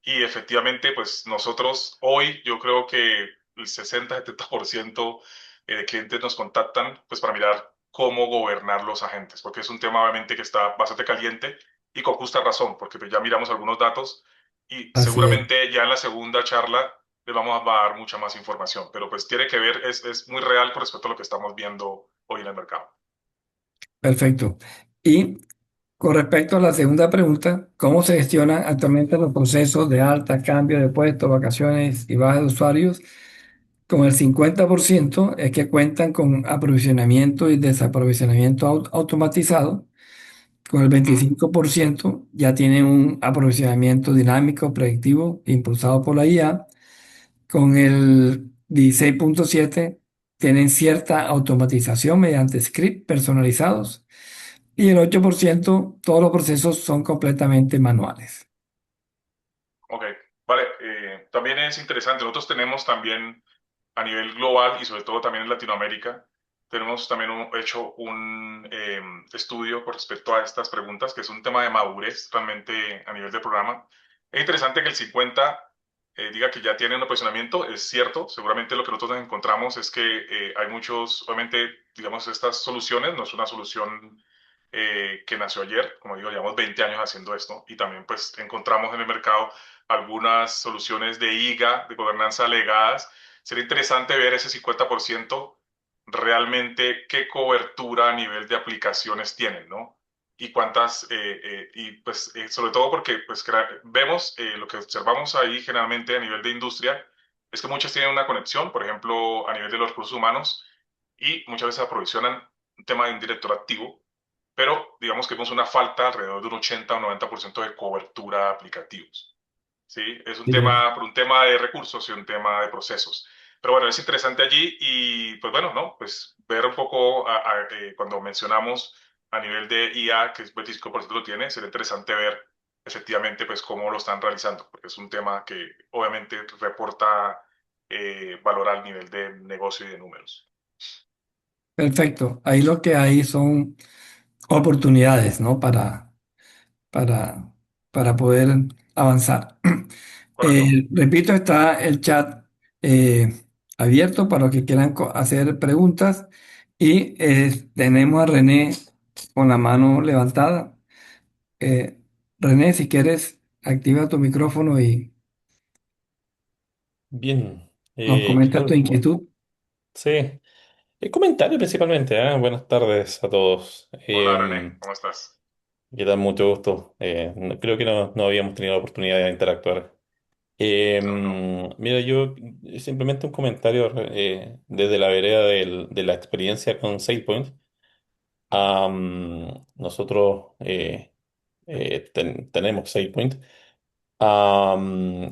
Y efectivamente, pues nosotros hoy, yo creo que el 60-70% de clientes nos contactan pues para mirar cómo gobernar los agentes, porque es un tema obviamente que está bastante caliente y con justa razón, porque pues ya miramos algunos datos y Así es. seguramente ya en la segunda charla les vamos a dar mucha más información, pero pues tiene que ver, es muy real con respecto a lo que estamos viendo hoy en el mercado. Perfecto. Y con respecto a la segunda pregunta, ¿cómo se gestionan actualmente los procesos de alta, cambio de puestos, vacaciones y bajas de usuarios? Con el 50% es que cuentan con aprovisionamiento y desaprovisionamiento automatizado. Con el Ujú, 25% ya tienen un aprovisionamiento dinámico, predictivo, impulsado por la IA. Con el 16.7 tienen cierta automatización mediante scripts personalizados. Y el 8% todos los procesos son completamente manuales. ok, vale, también es interesante, nosotros tenemos también a nivel global y sobre todo también en Latinoamérica, tenemos también hecho un estudio con respecto a estas preguntas, que es un tema de madurez realmente a nivel del programa. Es interesante que el 50 diga que ya tiene un aprovisionamiento, es cierto, seguramente lo que nosotros nos encontramos es que hay muchos, obviamente, digamos, estas soluciones, no es una solución que nació ayer, como digo, llevamos 20 años haciendo esto y también pues encontramos en el mercado algunas soluciones de IGA, de gobernanza legadas. Sería interesante ver ese 50% realmente qué cobertura a nivel de aplicaciones tienen, ¿no? Y cuántas, y pues sobre todo porque pues vemos, lo que observamos ahí generalmente a nivel de industria, es que muchas tienen una conexión, por ejemplo, a nivel de los recursos humanos, y muchas veces aprovisionan un tema de un director activo, pero digamos que vemos una falta alrededor de un 80 o 90% de cobertura de aplicativos. ¿Sí? Es un Sí. tema, por un tema de recursos y un tema de procesos. Pero bueno, es interesante allí y pues bueno, ¿no? Pues ver un poco cuando mencionamos a nivel de IA, que es 25% lo tiene, sería interesante ver efectivamente pues cómo lo están realizando, porque es un tema que obviamente reporta valor al nivel de negocio y de números. Perfecto. Ahí lo que hay son oportunidades, ¿no? Para, para poder avanzar. Correcto. Repito, está el chat abierto para los que quieran hacer preguntas y tenemos a René con la mano levantada. Eh, René, si quieres, activa tu micrófono y Bien, nos ¿qué comenta tu tal? inquietud. Sí, el comentario principalmente, ¿eh? Buenas tardes a todos. Hola René, ¿cómo estás? ¿Qué tal? Mucho gusto. Creo que no habíamos tenido la oportunidad de interactuar. Claro, no. Mira, yo simplemente un comentario desde la vereda de la experiencia con SailPoint. Nosotros tenemos SailPoint.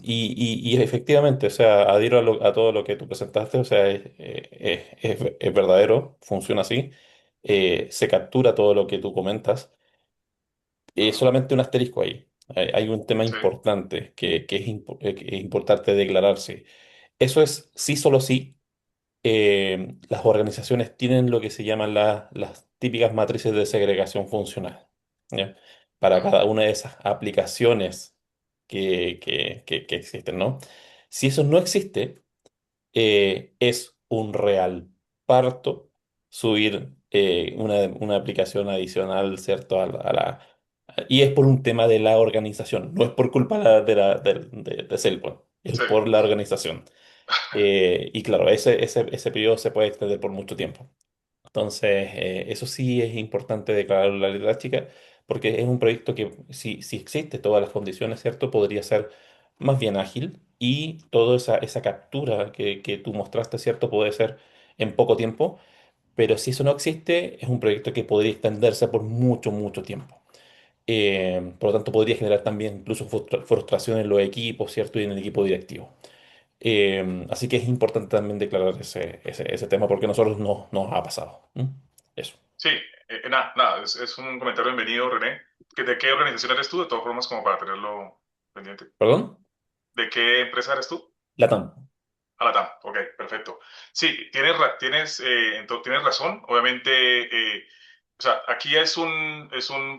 Y efectivamente, o sea, adhiero a todo lo que tú presentaste, o sea, es verdadero, funciona así, se captura todo lo que tú comentas, Ujú. solamente un asterisco ahí. Hay un tema Sí, importante que es importante declararse. Eso es sí, solo sí, las organizaciones tienen lo que se llaman las típicas matrices de segregación funcional, ¿ya? Para ujú. cada una de esas aplicaciones que existen, ¿no? Si eso no existe, es un real parto subir una aplicación adicional, ¿cierto? Y es por un tema de la organización, no es por culpa de Cellpoint, es Sí, por la organización. Y claro, ese periodo se puede extender por mucho tiempo. Entonces, eso sí es importante declararlo en la letra chica, porque es un proyecto que, si existe todas las condiciones, ¿cierto? Podría ser más bien ágil y toda esa captura que tú mostraste, ¿cierto? Puede ser en poco tiempo, pero si eso no existe, es un proyecto que podría extenderse por mucho, mucho tiempo. Por lo tanto, podría generar también incluso frustración en los equipos, ¿cierto? Y en el equipo directivo. Así que es importante también declarar ese tema porque a nosotros nos ha pasado. ¿Mm? Eso. sí, nada, es un comentario bienvenido, René. ¿De qué organización eres tú? De todas formas, como para tenerlo pendiente. ¿Perdón? ¿De qué empresa eres tú? Latam. Latam, ok, perfecto. Sí, tienes razón. Obviamente, o sea, aquí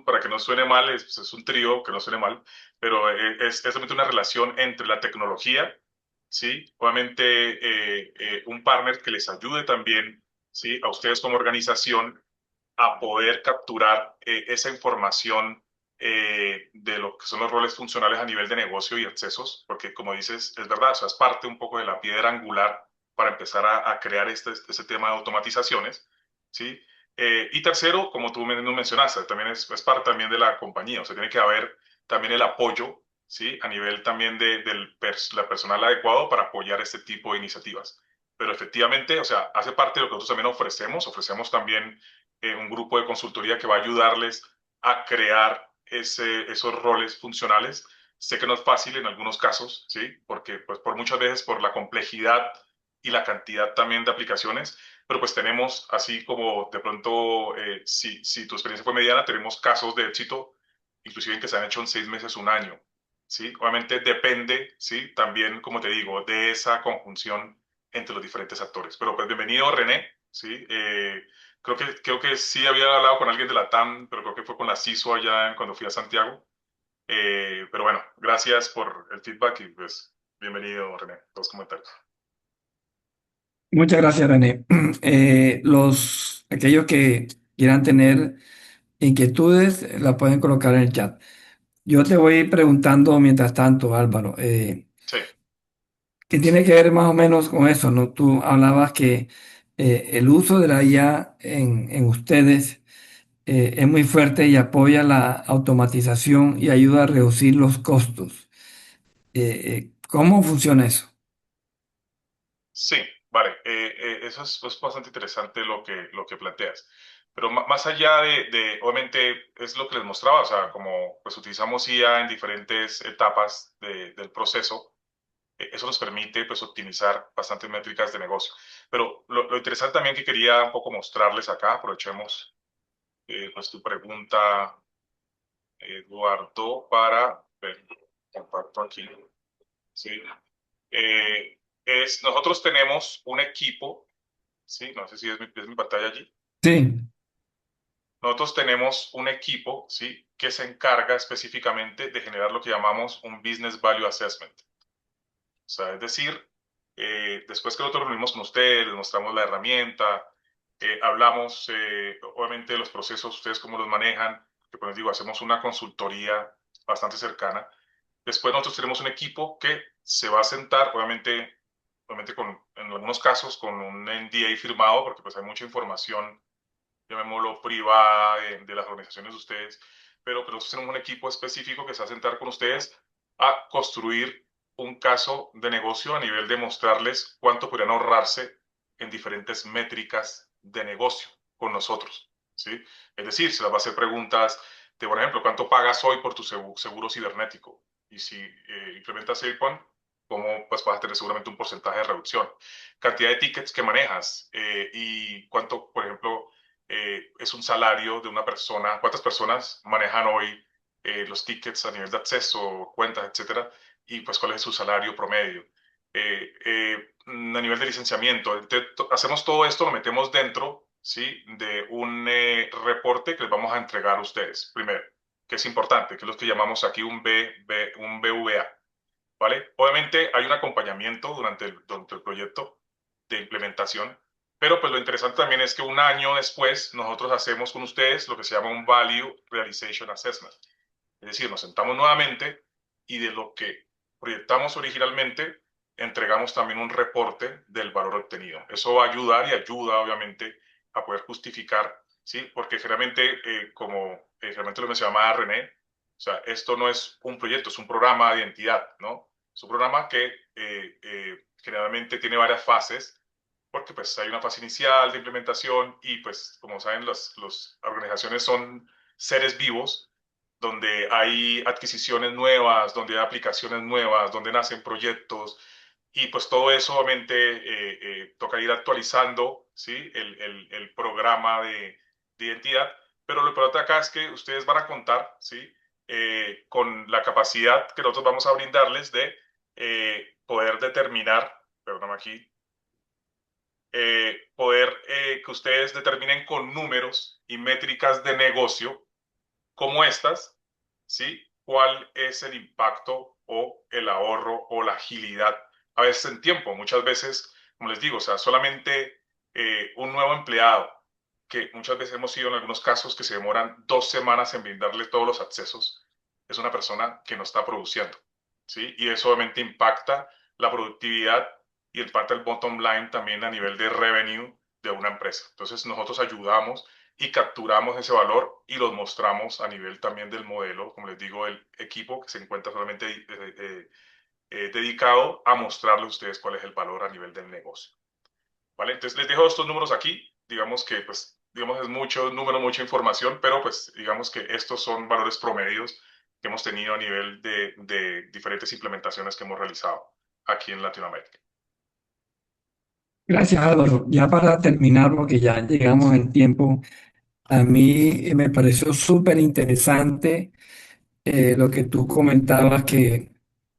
para que no suene mal, es un trío, que no suene mal, pero es realmente una relación entre la tecnología, ¿sí? Obviamente, un partner que les ayude también, ¿sí? A ustedes como organización a poder capturar esa información de lo que son los roles funcionales a nivel de negocio y accesos, porque como dices, es verdad, o sea, es parte un poco de la piedra angular para empezar a crear este tema de automatizaciones, ¿sí? Y tercero, como tú nos mencionaste, también es parte también de la compañía, o sea, tiene que haber también el apoyo, ¿sí? A nivel también la personal adecuado para apoyar este tipo de iniciativas. Pero efectivamente, o sea, hace parte de lo que nosotros también ofrecemos también un grupo de consultoría que va a ayudarles a crear esos roles funcionales. Sé que no es fácil en algunos casos, ¿sí? Porque pues por muchas veces por la complejidad y la cantidad también de aplicaciones, pero pues tenemos, así como de pronto, si tu experiencia fue mediana, tenemos casos de éxito, inclusive en que se han hecho en 6 meses, un año, ¿sí? Obviamente depende, ¿sí? También, como te digo, de esa conjunción entre los diferentes actores. Pero pues bienvenido, René, ¿sí? Creo que sí había hablado con alguien de la TAM, pero creo que fue con la CISO allá cuando fui a Santiago. Pero bueno, gracias por el feedback y pues bienvenido, René, los comentarios. Muchas gracias, René. Aquellos que quieran tener inquietudes, la pueden colocar en el chat. Yo te voy preguntando mientras tanto, Álvaro, Sí, ¿qué tiene que ver más o menos con eso, ¿no? Tú hablabas que el uso de la IA en ustedes es muy fuerte y apoya la automatización y ayuda a reducir los costos. ¿Cómo funciona eso? Sí, vale. Eso es bastante interesante lo que planteas. Pero más allá obviamente, es lo que les mostraba, o sea, como pues utilizamos IA en diferentes etapas del proceso, eso nos permite pues optimizar bastantes métricas de negocio. Pero lo interesante también que quería un poco mostrarles acá, aprovechemos pues tu pregunta, Eduardo, para ver, comparto aquí, ¿sí? Nosotros tenemos un equipo, ¿sí? No sé si es mi pantalla allí. Sí, Nosotros tenemos un equipo, ¿sí? Que se encarga específicamente de generar lo que llamamos un Business Value Assessment. O sea, es decir, después que nosotros nos reunimos con ustedes, les mostramos la herramienta, hablamos obviamente de los procesos, ustedes cómo los manejan, que pues les digo, hacemos una consultoría bastante cercana. Después nosotros tenemos un equipo que se va a sentar, obviamente en algunos casos con un NDA firmado, porque pues hay mucha información, llamémoslo privada, de las organizaciones de ustedes, pero nosotros tenemos un equipo específico que se va a sentar con ustedes a construir un caso de negocio a nivel de mostrarles cuánto podrían ahorrarse en diferentes métricas de negocio con nosotros, ¿sí? Es decir, se les va a hacer preguntas de, por ejemplo, ¿cuánto pagas hoy por tu seguro cibernético? Y si implementas SafePoint, ¿cómo pues, vas a tener seguramente un porcentaje de reducción? Cantidad de tickets que manejas y cuánto, por ejemplo, es un salario de una persona, cuántas personas manejan hoy los tickets a nivel de acceso, cuentas, etcétera, y pues cuál es su salario promedio. A nivel de licenciamiento, hacemos todo esto, lo metemos dentro, ¿sí? De un reporte que les vamos a entregar a ustedes, primero, que es importante, que es lo que llamamos aquí un BVA, ¿vale? Obviamente hay un acompañamiento durante el proyecto de implementación, pero pues lo interesante también es que un año después nosotros hacemos con ustedes lo que se llama un Value Realization Assessment. Es decir, nos sentamos nuevamente y de lo que proyectamos originalmente, entregamos también un reporte del valor obtenido. Eso va a ayudar y ayuda, obviamente, a poder justificar, ¿sí? Porque generalmente, como realmente lo mencionaba René, o sea, esto no es un proyecto, es un programa de identidad, ¿no? Es un programa que generalmente tiene varias fases, porque pues hay una fase inicial de implementación y pues como saben las organizaciones son seres vivos donde hay adquisiciones nuevas, donde hay aplicaciones nuevas, donde nacen proyectos y pues todo eso obviamente toca ir actualizando, ¿sí? El programa de identidad, pero lo importante acá es que ustedes van a contar, ¿sí? Con la capacidad que nosotros vamos a brindarles de poder determinar, perdón aquí, poder que ustedes determinen con números y métricas de negocio como estas, ¿sí? ¿Cuál es el impacto o el ahorro o la agilidad? A veces en tiempo, muchas veces, como les digo, o sea, solamente un nuevo empleado, que muchas veces hemos sido en algunos casos que se demoran 2 semanas en brindarle todos los accesos, es una persona que no está produciendo, ¿sí? Y eso obviamente impacta la productividad y impacta el bottom line también a nivel de revenue de una empresa. Entonces nosotros ayudamos y capturamos ese valor y los mostramos a nivel también del modelo, como les digo, el equipo que se encuentra solamente dedicado a mostrarles a ustedes cuál es el valor a nivel del negocio. ¿Vale? Entonces les dejo estos números aquí, digamos que pues, digamos es mucho número, mucha información, pero pues digamos que estos son valores promedios que hemos tenido a nivel de diferentes implementaciones que hemos realizado aquí en Latinoamérica. gracias Álvaro. Ya para terminar, porque ya llegamos en tiempo, a mí me pareció súper interesante lo que tú comentabas, que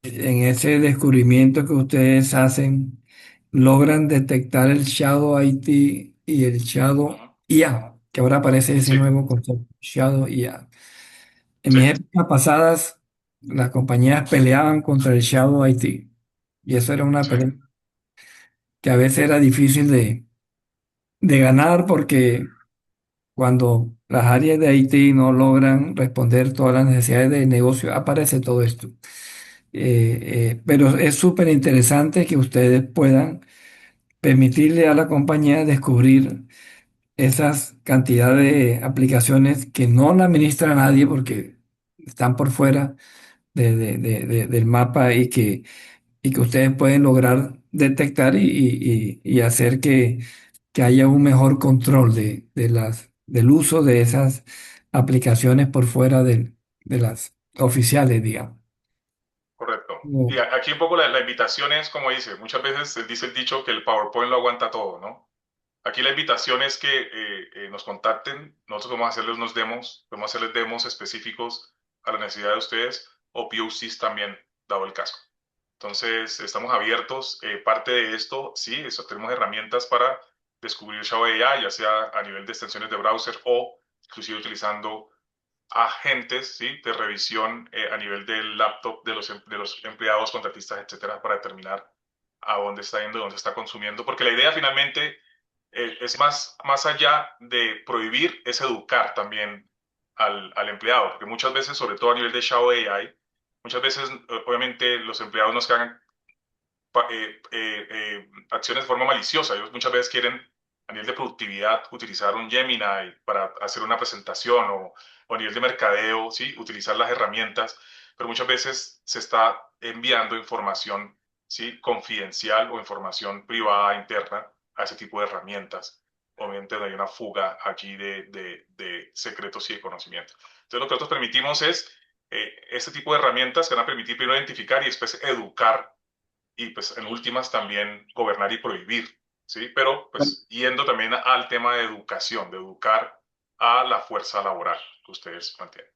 en ese descubrimiento que ustedes hacen, logran detectar el Shadow IT y el Uh Shadow -huh. IA, que ahora aparece ese Sí, nuevo concepto, Shadow IA. En sí, mis épocas pasadas, las compañías peleaban contra el Shadow IT y eso era una sí, pelea que a veces era difícil de ganar porque cuando las áreas de IT no logran responder todas las necesidades de negocio, aparece todo esto. Pero es súper interesante que ustedes puedan permitirle a la compañía descubrir esas cantidades de aplicaciones que no la administra nadie porque están por fuera del mapa y que ustedes pueden lograr detectar y hacer que haya un mejor control del uso de esas aplicaciones por fuera de las oficiales, digamos. Correcto. Y No. aquí un poco la invitación es, como dice, muchas veces dice el dicho que el PowerPoint lo aguanta todo, ¿no? Aquí la invitación es que nos contacten, nosotros vamos a hacerles unos demos, vamos a hacerles demos específicos a la necesidad de ustedes o POCs también, dado el caso. Entonces, estamos abiertos. Parte de esto, sí, eso, tenemos herramientas para descubrir Shadow AI, ya sea a nivel de extensiones de browser o inclusive utilizando agentes, ¿sí?, de revisión a nivel del laptop de los empleados, contratistas, etcétera, para determinar a dónde está yendo, dónde está consumiendo. Porque la idea finalmente es más allá de prohibir, es educar también al empleado. Porque muchas veces, sobre todo a nivel de Shadow AI, muchas veces, obviamente, los empleados nos hagan acciones de forma maliciosa. Ellos muchas veces quieren, a nivel de productividad, utilizar un Gemini para hacer una presentación o a nivel de mercadeo, ¿sí?, utilizar las herramientas, pero muchas veces se está enviando información, ¿sí?, confidencial o información privada interna a ese tipo de herramientas. Obviamente hay una fuga aquí de secretos y de conocimiento. Entonces lo que nosotros permitimos es este tipo de herramientas que van a permitir primero identificar y después educar y pues en últimas también gobernar y prohibir, ¿sí? Pero pues yendo también al tema de educación, de educar a la fuerza laboral que ustedes mantienen.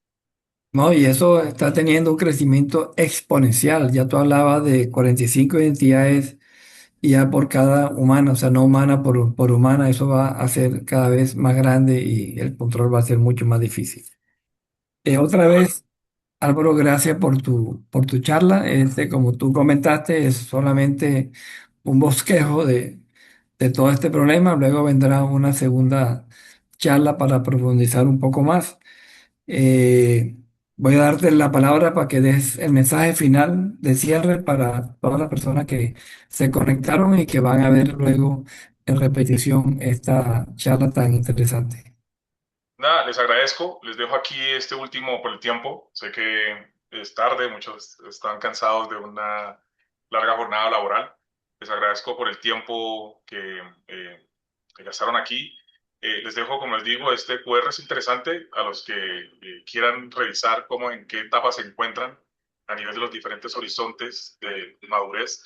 No, y eso está teniendo un crecimiento exponencial. Ya tú hablabas de 45 identidades y ya por cada humana, o sea, no humana por humana, eso va a ser cada vez más grande y el control va a ser mucho más difícil. Otra Correcto. vez, Álvaro, gracias por tu charla. Como tú comentaste, es solamente un bosquejo de todo este problema. Luego vendrá una segunda charla para profundizar un poco más. Eh, Voy a darte la palabra para que des el mensaje final de cierre para todas las personas que se conectaron y que van a ver luego en repetición esta charla tan interesante. Nada, les agradezco, les dejo aquí este último por el tiempo. Sé que es tarde, muchos están cansados de una larga jornada laboral. Les agradezco por el tiempo que gastaron aquí. Les dejo, como les digo, este QR es interesante a los que quieran revisar cómo en qué etapa se encuentran a nivel de los diferentes horizontes de madurez.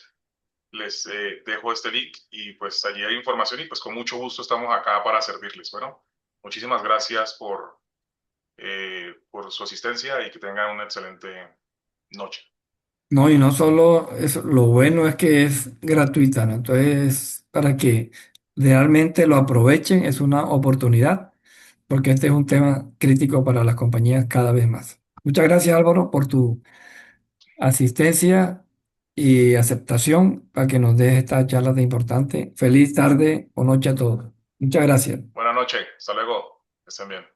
Les dejo este link y pues allí hay información y pues con mucho gusto estamos acá para servirles. Bueno, muchísimas gracias por su asistencia y que tengan una excelente noche. No, y no solo eso, lo bueno es que es gratuita, ¿no? Entonces, para que realmente lo aprovechen, es una oportunidad, porque este es un tema crítico para las compañías cada vez más. Muchas gracias, Álvaro, por tu asistencia y aceptación para que nos des esta charla tan importante. Feliz tarde o noche a todos. Muchas gracias. Buenas noches, hasta luego, que estén bien.